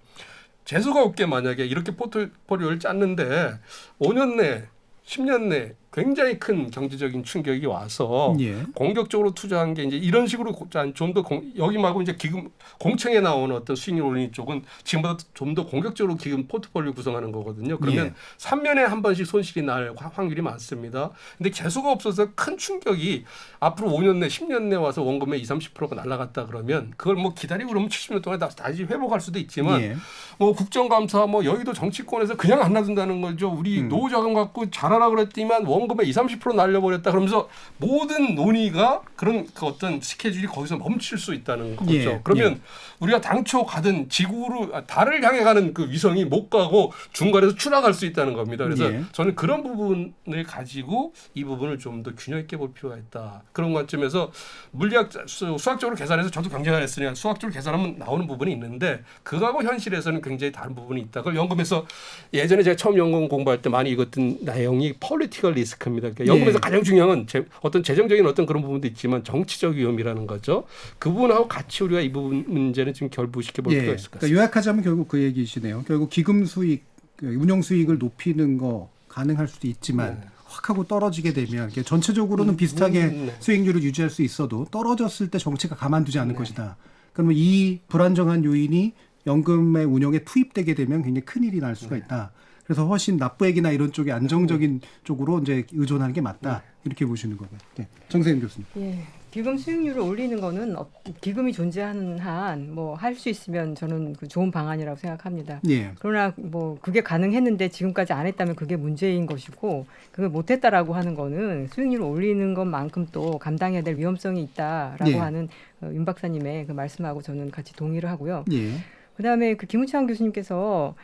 재수가 없게 만약에 이렇게 포트폴리오를 짰는데 5년 내 10년 내 굉장히 큰 경제적인 충격이 와서 예. 공격적으로 투자한 게 이제 이런 식으로 좀 더 여기 말고 이제 기금 공청에 나오는 어떤 수익률 올리는 쪽은 지금보다 좀 더 공격적으로 기금 포트폴리오 구성하는 거거든요. 그러면 예. 3년에 한 번씩 손실이 날 확률이 많습니다. 근데 재수가 없어서 큰 충격이 앞으로 5년 내 10년 내 와서 원금의 20-30%가 날아갔다 그러면 그걸 뭐 기다리고 그러면 70년 동안 다시 회복할 수도 있지만 예. 뭐 국정감사 뭐 여의도 정치권에서 그냥 안 놔둔다는 거죠. 우리 노후자금 갖고 잘하라 그랬더니만 원금의 20-30% 날려버렸다 그러면서 모든 논의가 그런 그 어떤 스케줄이 거기서 멈출 수 있다는 거죠. 예. 그러면 예. 우리가 당초 가던 지구로 달을 향해 가는 그 위성이 못 가고 중간에서 추락할 수 있다는 겁니다. 그래서 예. 저는 그런 부분을 가지고 이 부분을 좀 더 균형 있게 볼 필요가 있다. 그런 관점에서 물리학 수학적으로 계산해서 저도 경제학을 했으니까 수학적으로 계산하면 나오는 부분이 있는데 그거하고 현실에서는 굉장히 다른 부분이 있다. 그걸 연금에서 예전에 제가 처음 연금 공부할 때 많이 읽었던 내용이 political risk입니다. 그러니까 연금에서 예. 가장 중요한 건 어떤 재정적인 어떤 그런 부분도 있지만 정치적 위험이라는 거죠. 그 부분하고 같이 우리가 이 부분 문제는 지금 결부시켜 볼 필요가 있을 것 같습니다. 그러니까 요약하자면 결국 그 얘기시네요. 결국 기금 수익, 운용 수익을 높이는 거 가능할 수도 있지만 확 하고 떨어지게 되면 전체적으로는 비슷하게 수익률을 유지할 수 있어도 떨어졌을 때 정치가 가만두지 않을 것이다. 그러면 이 불안정한 요인이 연금의 운용에 투입되게 되면 굉장히 큰일이 날 수가 있다. 그래서 훨씬 납부액이나 이런 쪽에 안정적인 쪽으로 이제 의존하는 게 맞다. 이렇게 보시는 거고요. 네. 정세인 교수님. 예. 기금 수익률을 올리는 거는 기금이 존재하는 한 뭐 할 수 있으면 저는 그 좋은 방안이라고 생각합니다. 예. 그러나 뭐 그게 가능했는데 지금까지 안 했다면 그게 문제인 것이고 그걸 못했다라고 하는 거는 수익률을 올리는 것만큼 또 감당해야 될 위험성이 있다라고 예. 하는 윤 박사님의 그 말씀하고 저는 같이 동의를 하고요. 예. 그다음에 그 김우찬 교수님께서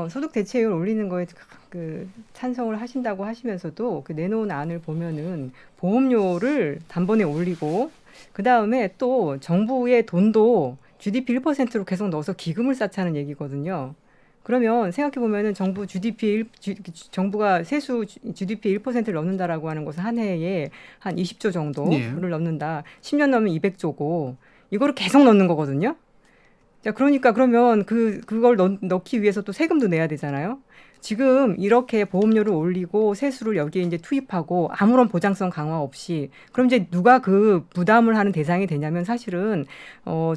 소득 대체율 올리는 거에 그 찬성을 하신다고 하시면서도 그 내놓은 안을 보면은 보험료를 단번에 올리고 그 다음에 또 정부의 돈도 GDP 1%로 계속 넣어서 기금을 쌓자는 얘기거든요. 그러면 생각해 보면은 정부가 세수 GDP 1%를 넣는다라고 하는 것은 한 해에 한 20조 정도를 넣는다. 10년 넣으면 200조고 이거를 계속 넣는 거거든요. 자, 그러니까 그러면 그걸 넣기 위해서 또 세금도 내야 되잖아요. 지금 이렇게 보험료를 올리고 세수를 여기에 이제 투입하고 아무런 보장성 강화 없이 그럼 이제 누가 그 부담을 하는 대상이 되냐면 사실은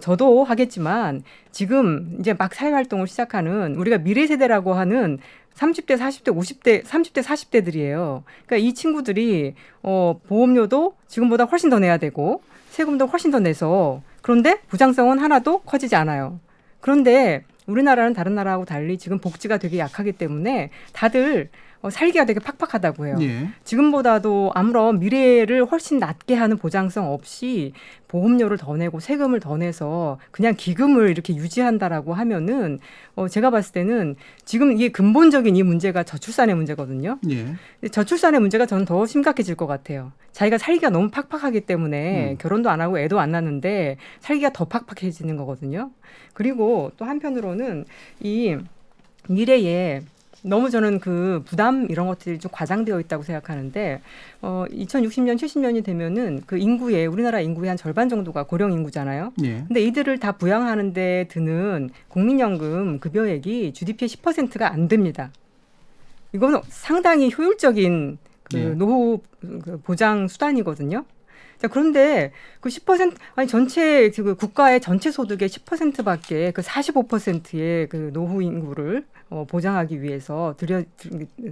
저도 하겠지만 지금 이제 막 사회활동을 시작하는 우리가 미래 세대라고 하는 30대, 40대, 30대, 40대들이에요. 그러니까 이 친구들이 보험료도 지금보다 훨씬 더 내야 되고 세금도 훨씬 더 내서 그런데 보장성은 하나도 커지지 않아요. 그런데 우리나라는 다른 나라하고 달리 지금 복지가 되게 약하기 때문에 다들 살기가 되게 팍팍하다고 해요. 지금보다도 아무런 미래를 훨씬 낮게 하는 보장성 없이 보험료를 더 내고 세금을 더 내서 그냥 기금을 이렇게 유지한다라고 하면은 제가 봤을 때는 지금 이게 근본적인 이 문제가 저출산의 문제거든요. 저출산의 문제가 저는 더 심각해질 것 같아요. 자기가 살기가 너무 팍팍하기 때문에 결혼도 안 하고 애도 안 낳는데 살기가 더 팍팍해지는 거거든요. 그리고 또 한편으로는 이 미래에 너무 저는 그 부담 이런 것들이 좀 과장되어 있다고 생각하는데 2060년, 70년이 되면은 그 인구의 우리나라 인구의 한 절반 정도가 고령 인구잖아요. 근데 이들을 다 부양하는 데 드는 국민연금 급여액이 GDP의 10%가 안 됩니다. 이건 상당히 효율적인 그 노후 보장 수단이거든요. 자, 그런데 그 10% 아니 전체 그 국가의 전체 소득의 10%밖에 그 45%의 그 노후 인구를 보장하기 위해서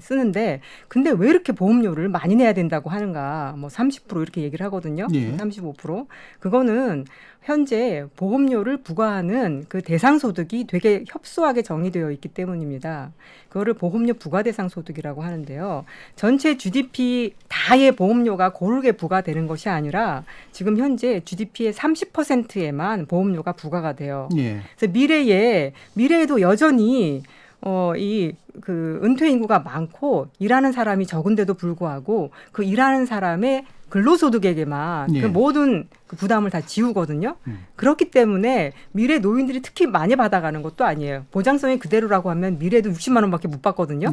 쓰는데 근데 왜 이렇게 보험료를 많이 내야 된다고 하는가? 뭐 30% 이렇게 얘기를 하거든요. 35%. 그거는 현재 보험료를 부과하는 그 대상 소득이 되게 협소하게 정의되어 있기 때문입니다. 그거를 보험료 부과 대상 소득이라고 하는데요. 전체 GDP 다의 보험료가 고르게 부과되는 것이 아니라 지금 현재 GDP의 30%에만 보험료가 부과가 돼요. 그래서 미래에도 여전히 그 은퇴 인구가 많고 일하는 사람이 적은데도 불구하고 그 일하는 사람의 근로소득에게만 그 모든 그 부담을 다 지우거든요. 그렇기 때문에 미래 노인들이 특히 많이 받아가는 것도 아니에요. 보장성이 그대로라고 하면 미래도 60만 원밖에 못 받거든요.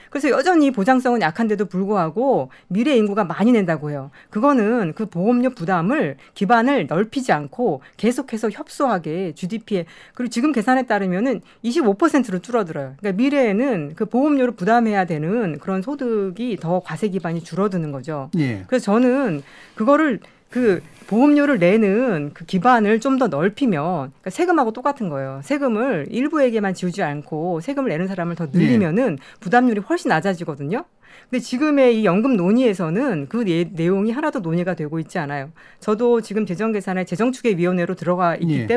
그래서 여전히 보장성은 약한데도 불구하고 미래 인구가 많이 낸다고 해요. 그거는 그 보험료 부담을 기반을 넓히지 않고 계속해서 협소하게 GDP에 그리고 지금 계산에 따르면은 25%로 줄어들어요. 그러니까 미래에는 그 보험료를 부담해야 되는 그런 소득이 더 과세 기반이 줄어드는 거죠. 그래서 저는 그거를 그 보험료를 내는 그 기반을 좀 더 넓히면 그러니까 세금하고 똑같은 거예요. 세금을 일부에게만 지우지 않고 세금을 내는 사람을 더 늘리면은 부담률이 훨씬 낮아지거든요. 근데 지금의 이 연금 논의에서는 그 내용이 하나도 논의가 되고 있지 않아요. 저도 지금 재정계산에 재정추계위원회로 들어갔었기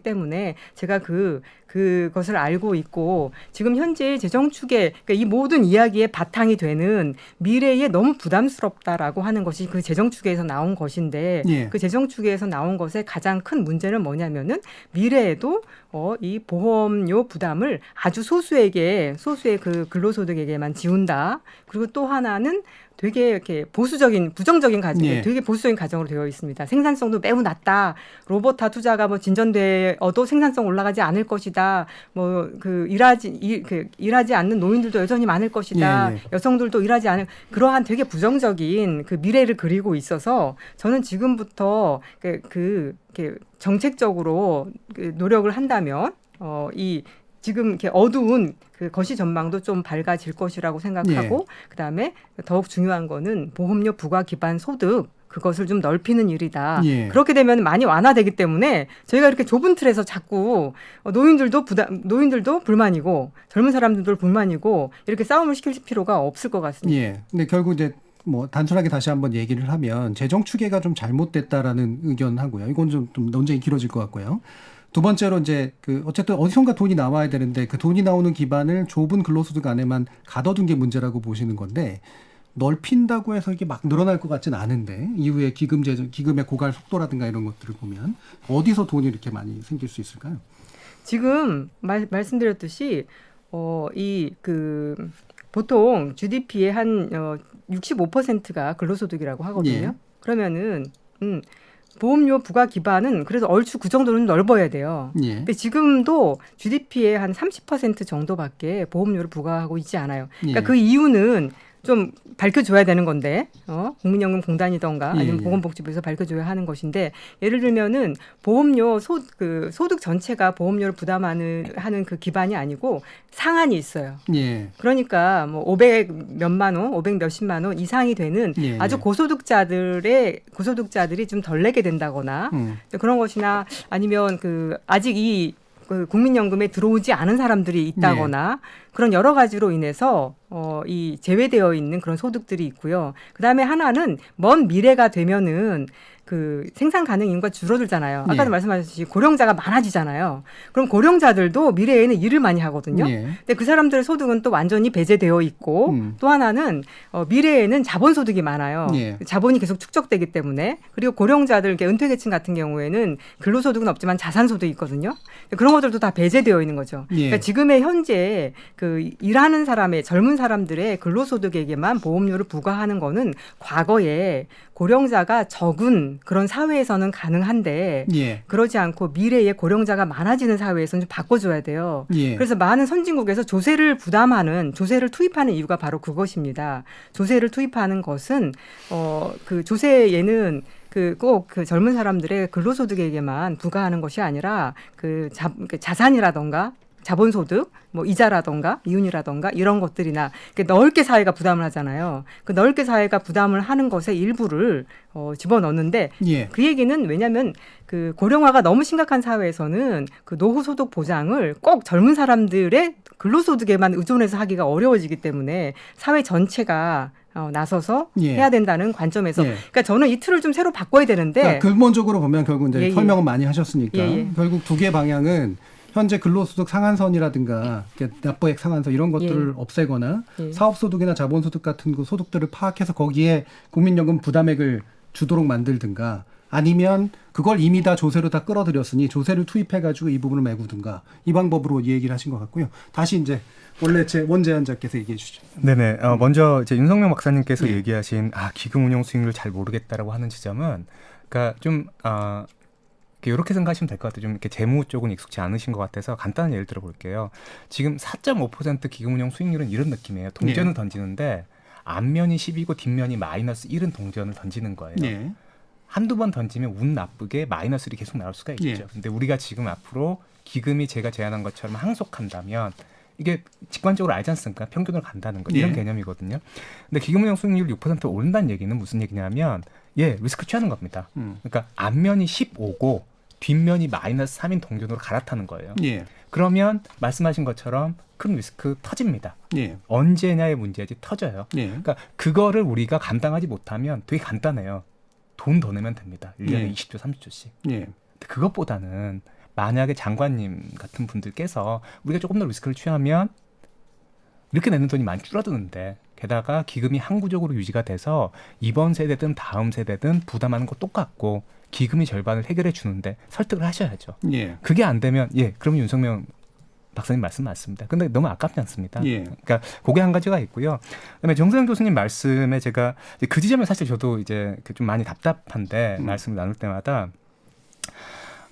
때문에 제가 그것을 알고 있고 지금 현재 재정추계 그러니까 이 모든 이야기의 바탕이 되는 미래에 너무 부담스럽다라고 하는 것이 그 재정추계에서 나온 것인데 그 재정추계에서 나온 것의 가장 큰 문제는 뭐냐면은 미래에도 이 보험료 부담을 아주 소수의 그 근로소득에게만 지운다. 그리고 또 하나는 되게 이렇게 부정적인 가정, 되게 보수적인 가정으로 되어 있습니다. 생산성도 매우 낮다. 로봇화 투자가 뭐 진전되어도 생산성 올라가지 않을 것이다. 뭐 일하지 않는 노인들도 여전히 많을 것이다. 여성들도 일하지 않을 그러한 되게 부정적인 그 미래를 그리고 있어서 저는 지금부터 정책적으로 노력을 한다면 지금 이렇게 어두운 그 거시 전망도 좀 밝아질 것이라고 생각하고 그다음에 더욱 중요한 거는 보험료 부과 기반 소득 그것을 좀 넓히는 일이다. 그렇게 되면 많이 완화되기 때문에 저희가 이렇게 좁은 틀에서 자꾸 노인들도 불만이고 젊은 사람들도 불만이고 이렇게 싸움을 시킬 필요가 없을 것 같습니다. 근데 결국 이제 뭐 단순하게 다시 한번 얘기를 하면 재정 추계가 좀 잘못됐다라는 의견하고요. 이건 좀 논쟁이 길어질 것 같고요. 두 번째로 이제 어쨌든 어디선가 돈이 나와야 되는데 그 돈이 나오는 기반을 좁은 근로소득 안에만 가둬둔 게 문제라고 보시는 건데 넓힌다고 해서 이게 막 늘어날 것 같지는 않은데 이후에 기금의 고갈 속도라든가 이런 것들을 보면 어디서 돈이 이렇게 많이 생길 수 있을까요? 지금 말씀드렸듯이 보통 GDP의 한 65%가 근로소득이라고 하거든요. 그러면은 보험료 부과 기반은 그래서 얼추 그 정도는 넓어야 돼요. 예. 근데 지금도 GDP의 한 30% 정도밖에 보험료를 부과하고 있지 않아요. 그러니까 예. 그 이유는 좀 밝혀줘야 되는 건데, 국민연금공단이던가 아니면 예. 보건복지부에서 밝혀줘야 하는 것인데, 예를 들면은 보험료 소득 전체가 보험료를 하는 그 기반이 아니고 상한이 있어요. 예. 그러니까 뭐 500 몇만 원, 500 몇십만 원 이상이 되는 예. 아주 고소득자들이 좀 덜 내게 된다거나 그런 것이나 아니면 그 아직 그 국민연금에 들어오지 않은 사람들이 있다거나 그런 여러 가지로 인해서 이 제외되어 있는 그런 소득들이 있고요. 그다음에 하나는 먼 미래가 되면은 그 생산 가능 인구가 줄어들잖아요. 아까도 예. 말씀하셨듯이 고령자가 많아지잖아요. 그럼 고령자들도 미래에는 일을 많이 하거든요. 예. 근데 그 사람들의 소득은 또 완전히 배제되어 있고 또 하나는 미래에는 자본소득이 많아요. 예. 자본이 계속 축적되기 때문에 그리고 고령자들 은퇴계층 같은 경우에는 근로소득은 없지만 자산소득이 있거든요. 그런 것들도 다 배제되어 있는 거죠. 예. 그러니까 지금의 현재 그 일하는 사람의 젊은 사람들의 근로소득에게만 보험료를 부과하는 거는 과거에 고령자가 적은 그런 사회에서는 가능한데 예. 그러지 않고 미래에 고령자가 많아지는 사회에서는 좀 바꿔줘야 돼요. 예. 그래서 많은 선진국에서 조세를 투입하는 이유가 바로 그것입니다. 조세를 투입하는 것은 그 조세에는 꼭 그 젊은 사람들의 근로소득에게만 부과하는 것이 아니라 그 자산이라던가 자본소득, 뭐 이자라던가 이윤이라던가 이런 것들이나 넓게 사회가 부담을 하잖아요. 그 넓게 사회가 부담을 하는 것의 일부를 집어넣는데 예. 그 얘기는 왜냐하면 그 고령화가 너무 심각한 사회에서는 그 노후소득 보장을 꼭 젊은 사람들의 근로소득에만 의존해서 하기가 어려워지기 때문에 사회 전체가 나서서 예. 해야 된다는 관점에서 예. 그러니까 저는 이 틀을 좀 새로 바꿔야 되는데 그러니까 근본적으로 보면 결국 이제 예, 예. 설명은 많이 하셨으니까 예, 예. 결국 두 개의 방향은 현재 근로소득 상한선이라든가 납부액 상한선 이런 것들을 없애거나 예. 사업소득이나 자본소득 같은 그 소득들을 파악해서 거기에 국민연금 부담액을 주도록 만들든가 아니면 그걸 이미 다 조세로 다 끌어들였으니 조세를 투입해가지고 이 부분을 메구든가 이 방법으로 이 얘기를 하신 것 같고요. 다시 이제 원래 원제안자께서 얘기해 주시죠. 네네. 먼저 이제 윤석명 박사님께서 예. 얘기하신 기금 운용 수익률 잘 모르겠다라고 하는 지점은 그러니까 좀 이렇게 생각하시면 될 것 같아요. 좀 이렇게 재무 쪽은 익숙치 않으신 것 같아서 간단한 예를 들어볼게요. 지금 4.5% 기금 운용 수익률은 이런 느낌이에요. 동전을 던지는데 앞면이 10이고 뒷면이 마이너스 1은 동전을 던지는 거예요. 예. 한두 번 던지면 운 나쁘게 마이너스 1이 계속 나올 수가 있죠. 예. 근데 우리가 지금 앞으로 기금이 제가 제안한 것처럼 항속한다면 이게 직관적으로 알지 않습니까? 평균으로 간다는 거 이런 예. 개념이거든요. 근데 기금 운용 수익률 6% 오른다는 얘기는 무슨 얘기냐면 리스크 취하는 겁니다. 그러니까 앞면이 15고 뒷면이 마이너스 3인 동전으로 갈아타는 거예요. 예. 그러면 말씀하신 것처럼 큰 리스크 터집니다. 예. 언제냐의 문제지 터져요. 예. 그러니까 그거를 우리가 감당하지 못하면 되게 간단해요. 돈 더 내면 됩니다. 1년에 예. 20조, 30조씩. 예. 근데 그것보다는 만약에 장관님 같은 분들께서 우리가 조금 더 리스크를 취하면 이렇게 내는 돈이 많이 줄어드는데 게다가 기금이 항구적으로 유지가 돼서 이번 세대든 다음 세대든 부담하는 거 똑같고 기금이 절반을 해결해 주는데 설득을 하셔야죠. 예. 그게 안 되면 그러면 윤석명 박사님 말씀 맞습니다. 근데 너무 아깝지 않습니다. 예. 그러니까 그게 한 가지가 있고요. 그다음에 정세영 교수님 말씀에 제가 그 지점에 사실 저도 이제 좀 많이 답답한데 말씀을 나눌 때마다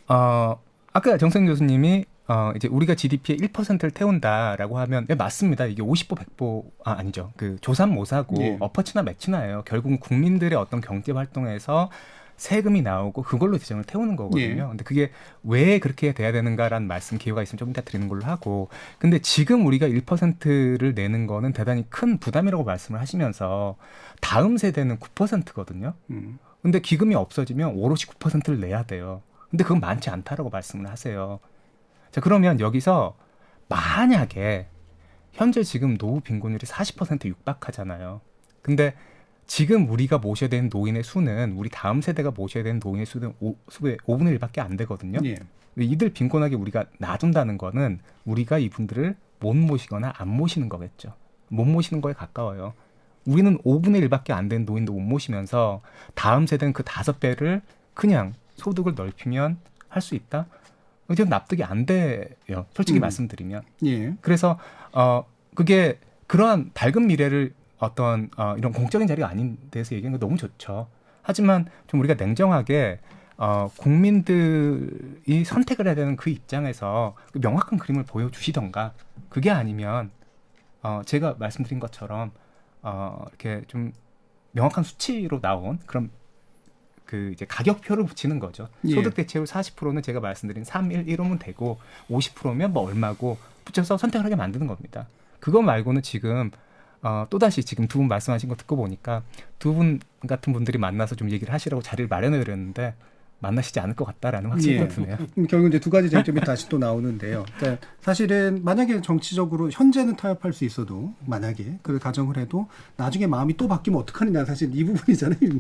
아까 정세영 교수님이 이제 우리가 GDP의 1%를 태운다라고 하면 맞습니다. 이게 50보 100보 아니죠. 그 조삼모사고 어퍼치나 매치나예요. 결국은 국민들의 어떤 경제 활동에서 세금이 나오고 그걸로 재정을 태우는 거거든요. 근데 그게 왜 그렇게 돼야 되는가라는 말씀 기회가 있으면 좀 이따 드리는 걸로 하고 근데 지금 우리가 1%를 내는 거는 대단히 큰 부담이라고 말씀을 하시면서 다음 세대는 9%거든요. 근데 기금이 없어지면 오롯이 9%를 내야 돼요. 근데 그건 많지 않다라고 말씀을 하세요. 자, 그러면 여기서 만약에 현재 지금 노후 빈곤율이 40% 육박하잖아요. 근데 지금 우리가 모셔야 되는 노인의 수는 우리 다음 세대가 모셔야 되는 노인의 수는 5분의 1밖에 안 되거든요. 예. 이들 빈곤하게 우리가 놔둔다는 거는 우리가 이분들을 못 모시거나 안 모시는 거겠죠. 못 모시는 거에 가까워요. 우리는 5분의 1밖에 안 되는 노인도 못 모시면서 다음 세대는 그 5배를 그냥 소득을 넓히면 할 수 있다? 이제 납득이 안 돼요. 솔직히 말씀드리면. 예. 그래서 그게 그러한 밝은 미래를 어떤 이런 공적인 자리가 아닌 데서 얘기하는 거 너무 좋죠. 하지만 좀 우리가 냉정하게 국민들이 선택을 해야 되는 그 입장에서 그 명확한 그림을 보여주시던가, 그게 아니면 제가 말씀드린 것처럼 이렇게 좀 명확한 수치로 나온 그런 그 이제 가격표를 붙이는 거죠. 예. 소득 대체율 40%는 제가 말씀드린 3.11호면 되고 50%면 뭐 얼마고 붙여서 선택을 하게 만드는 겁니다. 그거 말고는 지금 또다시 지금 두 분 말씀하신 거 듣고 보니까 두 분 같은 분들이 만나서 좀 얘기를 하시라고 자리를 마련해 드렸는데 만나시지 않을 것 같다라는 확신이 예. 드네요. 결국 이제 두 가지 쟁점이 다시 또 나오는데요. 그러니까 사실은 만약에 정치적으로 현재는 타협할 수 있어도 만약에 그 가정을 해도 나중에 마음이 또 바뀌면 어떡하느냐, 사실 이 부분이잖아요.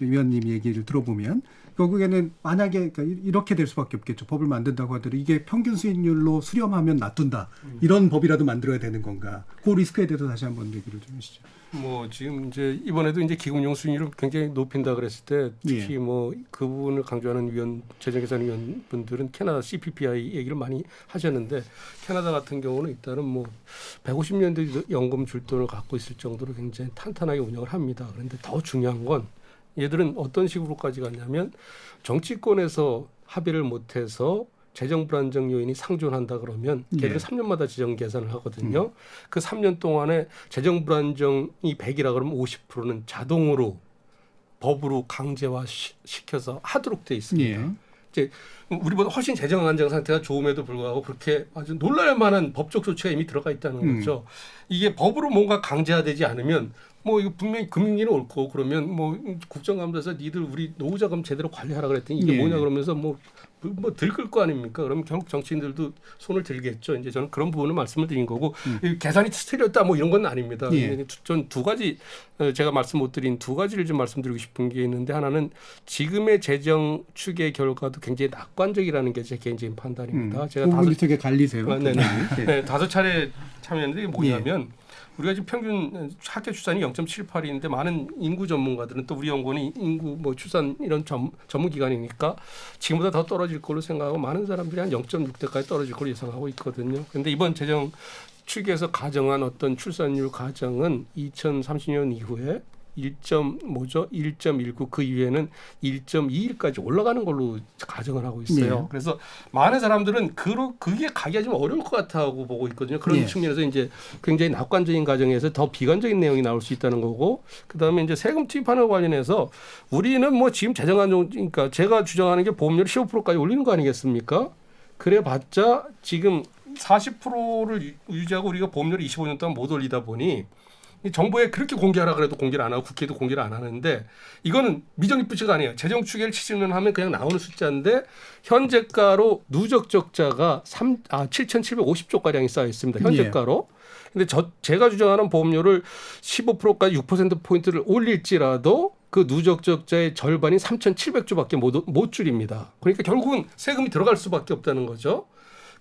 위원님 얘기를 들어보면 결국에는 만약에 그러니까 이렇게 될 수밖에 없겠죠. 법을 만든다고 하더라도 이게 평균 수익률로 수렴하면 놔둔다. 이런 법이라도 만들어야 되는 건가? 그 리스크에 대해서 다시 한번 얘기를 좀 해주시죠. 뭐 지금 이제 이번에도 이제 기금용 수익률을 굉장히 높인다 그랬을 때 특히 뭐 그 부분을 강조하는 재정계산위원 분들은 캐나다 CPPI 얘기를 많이 하셨는데, 캐나다 같은 경우는 일단은 뭐 150년대 연금 줄 돈을 갖고 있을 정도로 굉장히 탄탄하게 운영을 합니다. 그런데 더 중요한 건 얘들은 어떤 식으로까지 갔냐면, 정치권에서 합의를 못해서 재정 불안정 요인이 상존한다 그러면 걔들은 3년마다 재정 계산을 하거든요. 그 3년 동안에 재정 불안정이 100이라 그러면 50%는 자동으로 법으로 강제화 시켜서 하도록 돼 있습니다. 이제 우리보다 훨씬 재정 안정 상태가 좋음에도 불구하고 그렇게 아주 놀랄 만한 법적 조치가 이미 들어가 있다는 거죠. 이게 법으로 뭔가 강제화되지 않으면 뭐 이거 분명히 금융위는 옳고, 그러면 뭐 국정감사에서 니들 우리 노후자금 제대로 관리하라 그랬더니 이게 뭐냐 그러면서 뭐 들끓 거 아닙니까? 그러면 결국 정치인들도 손을 들겠죠. 이제 저는 그런 부분을 말씀을 드린 거고, 계산이 틀렸다 뭐 이런 건 아닙니다. 전 두 가지, 제가 말씀 못 드린 두 가지를 좀 말씀드리고 싶은 게 있는데, 하나는 지금의 재정 추계 결과도 굉장히 낙관적이라는 게 제 개인적인 판단입니다. 제가 부분이 되게 갈리세요. 네, 5차례 참여했는데, 이게 뭐냐면 우리가 지금 평균 학교 출산이 0.78인데 많은 인구 전문가들은, 또 우리 연구원이 인구 뭐 출산 이런 전문 기관이니까 지금보다 더 떨어질 걸로 생각하고, 많은 사람들이 한 0.6대까지 떨어질 걸로 예상하고 있거든요. 그런데 이번 재정 추계에서 가정한 어떤 출산율 가정은 2030년 이후에 1.19 그 이후에는 1.21까지 올라가는 걸로 가정을 하고 있어요. 그래서 많은 사람들은 그게 가기가 좀 어려울 것 같다고 보고 있거든요. 그런 측면에서 이제 굉장히 낙관적인 가정에서 더 비관적인 내용이 나올 수 있다는 거고, 그다음에 이제 세금 투입하는 거 관련해서 우리는 뭐 지금 재정 안정, 그러니까 제가 주장하는 게 보험료를 15%까지 올리는 거 아니겠습니까? 그래봤자 지금 40%를 유지하고 우리가 보험료를 25년 동안 못 올리다 보니, 정부에 그렇게 공개하라 그래도 공개를 안 하고 국회도 공개를 안 하는데, 이거는 미정입부치가 아니에요. 재정 추계를 70년 하면 그냥 나오는 숫자인데, 현재가로 누적 적자가 7,750조가량이 쌓여 있습니다. 현재가로. 근데 제가 주장하는 보험료를 15%까지 6%포인트를 올릴지라도 그 누적 적자의 절반인 3,700조밖에 못 줄입니다. 그러니까 결국은 세금이 들어갈 수밖에 없다는 거죠.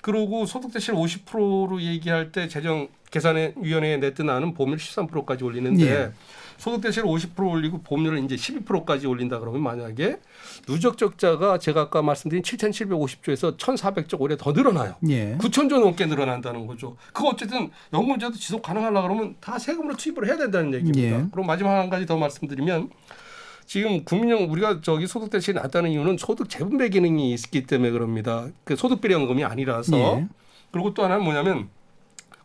그리고 소득 대체율 50%로 얘기할 때 재정계산위원회에 냈던 안은 보험료를 13%까지 올리는데, 소득 대체율 50% 올리고 보험료를 이제 12%까지 올린다 그러면 만약에 누적 적자가 제가 아까 말씀드린 7,750조에서 1,400조 올해 더 늘어나요. 9,000조 넘게 늘어난다는 거죠. 그거 어쨌든 연금제도 지속 가능하려고 그러면 다 세금으로 투입을 해야 된다는 얘기입니다. 그럼 마지막 한 가지 더 말씀드리면, 지금 국민연금 우리가 소득 대체율이 낮다는 이유는 소득 재분배 기능이 있기 때문에 그럽니다. 그 소득 비례연금이 아니라서. 그리고 또 하나는 뭐냐면,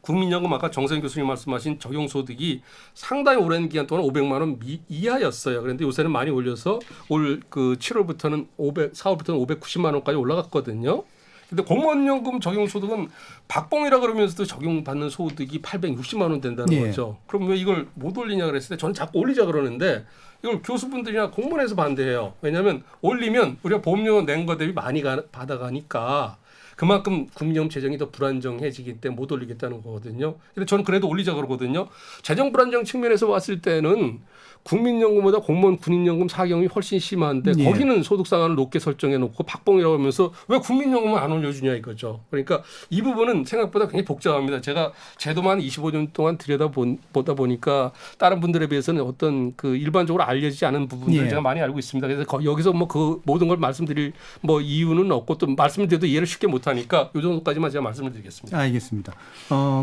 국민연금 아까 정선 교수님 말씀하신 적용소득이 상당히 오랜 기간 동안 500만 원 이하였어요. 그런데 요새는 많이 올려서 올 그 7월부터는 4월부터는 590만 원까지 올라갔거든요. 근데 공무원연금 적용소득은 박봉이라 그러면서도 적용받는 소득이 860만 원 된다는 거죠. 그럼 왜 이걸 못 올리냐 그랬을 때 저는 자꾸 올리자 그러는데, 이걸 교수분들이나 공무원에서 반대해요. 왜냐하면 올리면 우리가 보험료 낸 거 대비 많이 받아가니까 그만큼 국민연금 재정이 더 불안정해지기 때문에 못 올리겠다는 거거든요. 근데 저는 그래도 올리자 그러거든요. 재정 불안정 측면에서 봤을 때는 국민연금보다 공무원 군인연금 사경이 훨씬 심한데, 거기는 소득 상한을 높게 설정해 놓고 박봉이라고 하면서 왜 국민연금은 안 올려주냐 이거죠. 그러니까 이 부분은 생각보다 굉장히 복잡합니다. 제가 제도만 25년 동안 들여다보다 보니까 다른 분들에 비해서는 어떤 그 일반적으로 알려지지 않은 부분들 예. 제가 많이 알고 있습니다. 그래서 여기서 뭐 그 모든 걸 말씀드릴 뭐 이유는 없고 또 말씀드려도 이해를 쉽게 못하니까 이 정도까지만 제가 말씀을 드리겠습니다. 알겠습니다.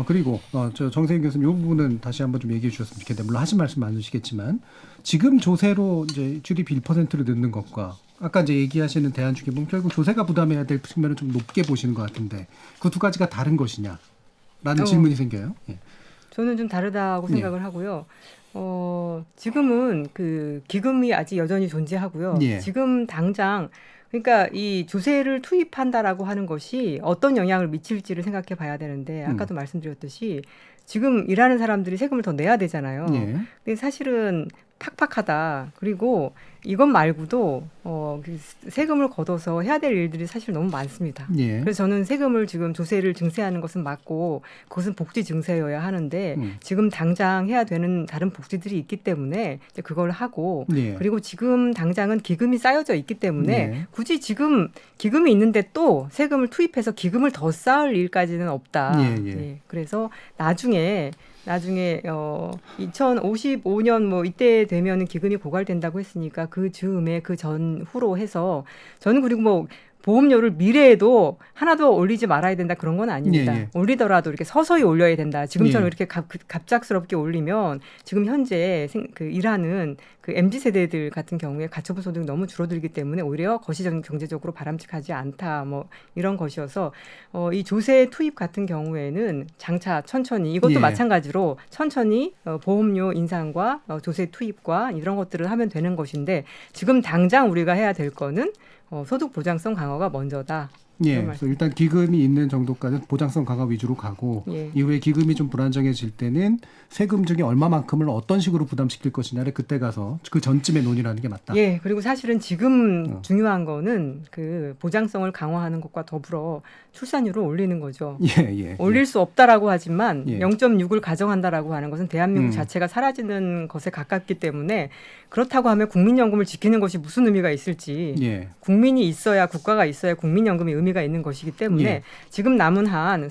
그리고 저 정세윤 교수님 이 부분은 다시 한번 좀 얘기해 주셨으면 좋겠는데 물론 하신 말씀 많으시겠지만 지금 조세로 이제 GDP 1%를 넣는 것과 아까 이제 얘기하시는 대안 중에 보면 결국 조세가 부담해야 될 측면을 좀 높게 보시는 것 같은데 그 두 가지가 다른 것이냐라는 질문이 생겨요. 예. 저는 좀 다르다고 생각을 하고요. 지금은 그 기금이 아직 여전히 존재하고요. 예. 지금 당장 그러니까 이 조세를 투입한다라고 하는 것이 어떤 영향을 미칠지를 생각해 봐야 되는데 아까도 말씀드렸듯이 지금 일하는 사람들이 세금을 더 내야 되잖아요. 예. 근데 사실은 팍팍하다. 그리고 이것 말고도 그 세금을 걷어서 해야 될 일들이 사실 너무 많습니다. 예. 그래서 저는 세금을 지금 조세를 증세하는 것은 맞고 그것은 복지 증세여야 하는데 지금 당장 해야 되는 다른 복지들이 있기 때문에 이제 그걸 하고 예. 그리고 지금 당장은 기금이 쌓여져 있기 때문에 예. 굳이 지금 기금이 있는데 또 세금을 투입해서 기금을 더 쌓을 일까지는 없다. 예, 예. 예, 그래서 나중에 2055년 뭐 이때 되면은 기금이 고갈된다고 했으니까 그 즈음에 그 전후로 해서 저는 그리고 뭐 보험료를 미래에도 하나도 올리지 말아야 된다 그런 건 아닙니다. 예, 예. 올리더라도 이렇게 서서히 올려야 된다. 지금처럼 예. 이렇게 갑작스럽게 올리면 지금 현재 그 일하는 그 MZ 세대들 같은 경우에 가처분 소득이 너무 줄어들기 때문에 오히려 거시적 경제적으로 바람직하지 않다. 뭐 이런 것이어서 이 조세 투입 같은 경우에는 장차 천천히 이것도 예. 마찬가지로 천천히 보험료 인상과 조세 투입과 이런 것들을 하면 되는 것인데 지금 당장 우리가 해야 될 거는 소득 보장성 강화가 먼저다. 예, 그래서 일단 기금이 있는 정도까지는 보장성 강화 위주로 가고 예. 이후에 기금이 좀 불안정해질 때는 세금 중에 얼마만큼을 어떤 식으로 부담시킬 것이냐를 그때 가서 그 전쯤에 논의를 게 맞다. 예, 그리고 사실은 지금 중요한 거는 그 보장성을 강화하는 것과 더불어 출산율을 올리는 거죠. 예. 올릴 수 없다라고 하지만 예. 0.6을 가정한다라고 하는 것은 대한민국 자체가 사라지는 것에 가깝기 때문에 그렇다고 하면 국민연금을 지키는 것이 무슨 의미가 있을지 예. 국민이 있어야 국가가 있어야 국민연금이 의미가 있는 것이기 때문에 예. 지금 남은 한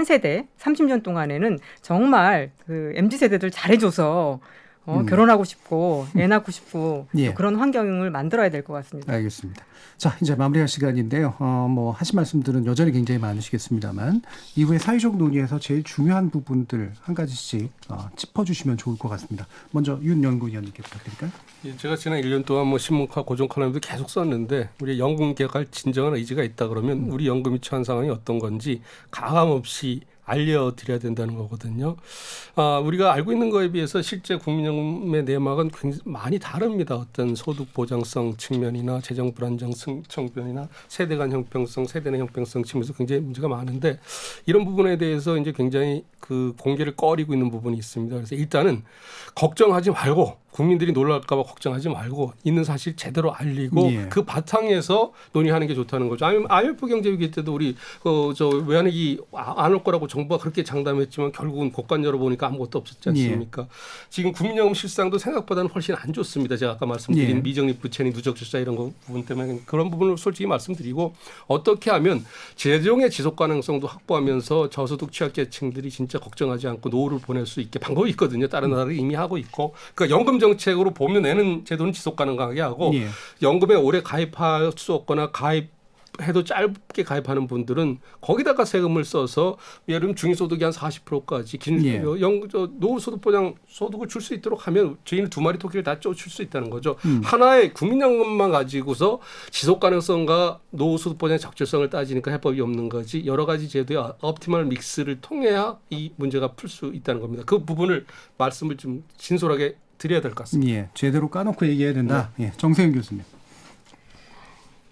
세대 30년 동안에는 정말 그 MZ세대들 잘해줘서 결혼하고 싶고 애 낳고 싶고 예. 그런 환경을 만들어야 될 것 같습니다. 알겠습니다. 자, 이제 마무리할 시간인데요. 뭐 하신 말씀들은 여전히 굉장히 많으시겠습니다만 이후에 사회적 논의에서 제일 중요한 부분들 한 가지씩 짚어주시면 좋을 것 같습니다. 먼저 윤 연구위원님께 부탁드릴까요? 예, 제가 지난 1년 동안 뭐 신문과 고정 칼럼도 계속 썼는데 우리 연금 개혁할 진정한 의지가 있다 그러면 우리 연금이 처한 상황이 어떤 건지 가감 없이 알려드려야 된다는 거거든요. 우리가 알고 있는 거에 비해서 실제 국민연금의 내막은 굉장히 많이 다릅니다. 어떤 소득 보장성 측면이나 재정 불안정성 측면이나 세대 간 형평성, 세대 내 형평성 측면에서 굉장히 문제가 많은데 이런 부분에 대해서 이제 굉장히 그 공개를 꺼리고 있는 부분이 있습니다. 그래서 일단은 걱정하지 말고 국민들이 놀랄까 봐 걱정하지 말고 있는 사실 제대로 알리고 예. 그 바탕에서 논의하는 게 좋다는 거죠. IMF 경제위기 때도 우리 저 외환위기 안 올 거라고 정부가 그렇게 장담했지만 결국은 국간 열어보니까 아무것도 없었지 않습니까? 지금 국민연금 실상도 생각보다는 훨씬 안 좋습니다. 제가 아까 말씀드린 미적립 부채니 누적 출자 이런 거 부분 때문에 그런 부분을 솔직히 말씀드리고 어떻게 하면 재정의 지속 가능성도 확보하면서 저소득 취약계층들이 진짜 걱정하지 않고 노후를 보낼 수 있게 방법이 있거든요. 다른 나라를 이미 하고 있고 그러니까 연금 정책으로 보면 내는 제도는 지속 가능하게 하고 연금에 오래 가입할 수 없거나 가입해도 짧게 가입하는 분들은 거기다가 세금을 써서 예를 들면 중위소득이 한 40%까지 노후소득 보장 소득을 줄 수 있도록 하면 죄인 두 마리 토끼를 다 쫓을 수 있다는 거죠. 하나의 국민연금만 가지고서 지속 가능성과 노후소득 보장의 적절성을 따지니까 해법이 없는 거지 여러 가지 제도의 옵티멀 믹스를 통해야 이 문제가 풀 수 있다는 겁니다. 그 부분을 말씀을 좀 진솔하게 드려야 될 것 같습니다. 예, 제대로 까놓고 얘기해야 된다. 예, 정세윤 교수님.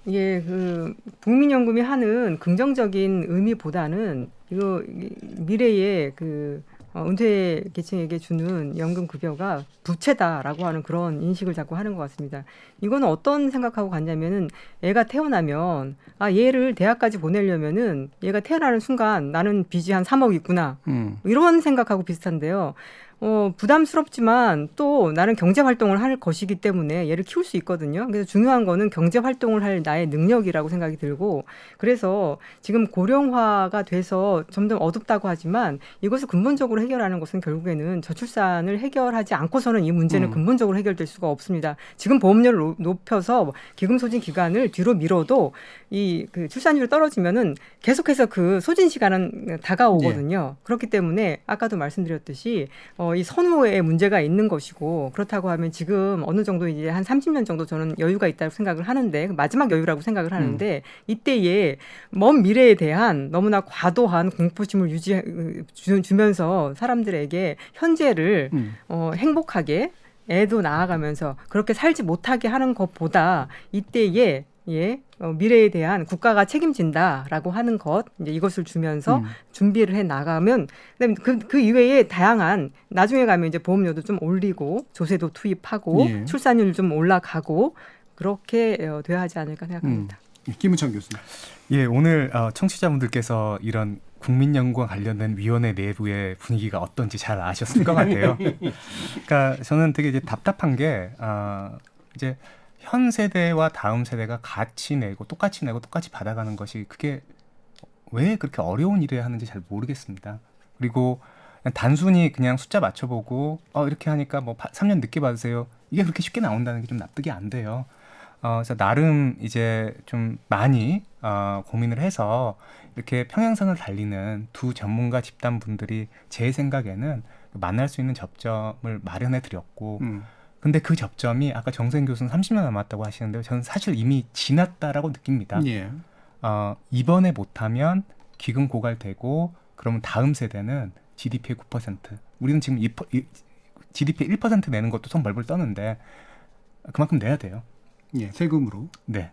예, 그 국민연금이 하는 긍정적인 의미보다는 이거 미래에 그 은퇴 계층에게 주는 연금 급여가 부채다라고 하는 그런 인식을 자꾸 하는 것 같습니다. 이거는 어떤 생각하고 갔냐면은 애가 태어나면 얘를 대학까지 보내려면은 얘가 태어나는 순간 나는 빚이 한 3억 있구나 이런 생각하고 비슷한데요. 부담스럽지만 또 나는 경제 활동을 할 것이기 때문에 얘를 키울 수 있거든요. 그래서 중요한 거는 경제 활동을 할 나의 능력이라고 생각이 들고 그래서 지금 고령화가 돼서 점점 어둡다고 하지만 이것을 근본적으로 해결하는 것은 결국에는 저출산을 해결하지 않고서는 이 문제는 근본적으로 해결될 수가 없습니다. 지금 보험료를 높여서 기금 소진 기간을 뒤로 미뤄도 그 출산율이 떨어지면은 계속해서 그 소진 시간은 다가오거든요. 그렇기 때문에 아까도 말씀드렸듯이 이 선호에 문제가 있는 것이고 그렇다고 하면 지금 어느 정도 이제 한 30년 정도 저는 여유가 있다고 생각을 하는데 마지막 여유라고 생각을 하는데 이때에 먼 미래에 대한 너무나 과도한 공포심을 주면서 사람들에게 현재를 행복하게 애도 낳아가면서 그렇게 살지 못하게 하는 것보다 이때에 미래에 대한 국가가 책임진다라고 하는 것 이제 이것을 주면서 준비를 해 나가면 그다음에 그 이외에 다양한 나중에 가면 이제 보험료도 좀 올리고 조세도 투입하고 출산율 좀 올라가고 그렇게 돼야 하지 않을까 생각합니다. 김우창 교수님. 예, 오늘 청취자분들께서 이런 국민연금과 관련된 위원회 내부의 분위기가 어떤지 잘 아셨을 것 같아요. 그러니까 저는 되게 이제 답답한 게 이제 현 세대와 다음 세대가 같이 내고 똑같이 받아가는 것이 그게 왜 그렇게 어려운 일을 하는지 잘 모르겠습니다. 그리고 그냥 단순히 그냥 숫자 맞춰보고 이렇게 하니까 뭐 3년 늦게 받으세요. 이게 그렇게 쉽게 나온다는 게 좀 납득이 안 돼요. 그래서 나름 이제 좀 많이 고민을 해서 이렇게 평행선을 달리는 두 전문가 집단분들이 제 생각에는 만날 수 있는 접점을 마련해 드렸고 근데 그 접점이 아까 정세인 교수는 30년 남았다고 하시는데요. 저는 사실 이미 지났다라고 느낍니다. 이번에 못하면 기금 고갈되고 그러면 다음 세대는 GDP의 9%. 우리는 지금 GDP의 1% 내는 것도 손 벌벌 떠는데 그만큼 내야 돼요. 세금으로. 네.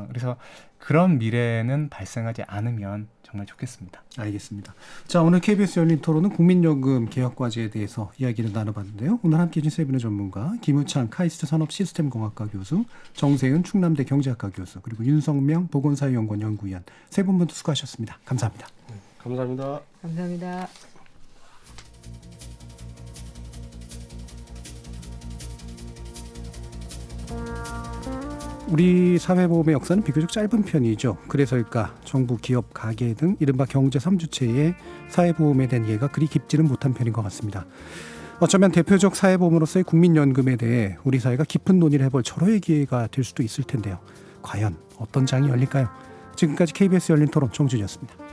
그래서 그런 미래는 발생하지 않으면 정말 좋겠습니다. 알겠습니다. 자, 오늘 KBS 열린 토론은 국민연금 개혁과제에 대해서 이야기를 나눠봤는데요. 오늘 함께해 주신 세 분의 전문가 김우창 카이스트 산업시스템공학과 교수, 정세윤 충남대 경제학과 교수, 그리고 윤성명 보건사회연구원 연구위원 세 분 모두 수고하셨습니다. 감사합니다. 감사합니다. 감사합니다. 우리 사회보험의 역사는 비교적 짧은 편이죠. 그래서일까 정부, 기업, 가계 등 이른바 경제 3주체의 사회보험에 대한 이해가 그리 깊지는 못한 편인 것 같습니다. 어쩌면 대표적 사회보험으로서의 국민연금에 대해 우리 사회가 깊은 논의를 해볼 절호의 기회가 될 수도 있을 텐데요. 과연 어떤 장이 열릴까요? 지금까지 KBS 열린 토론 정준이었습니다.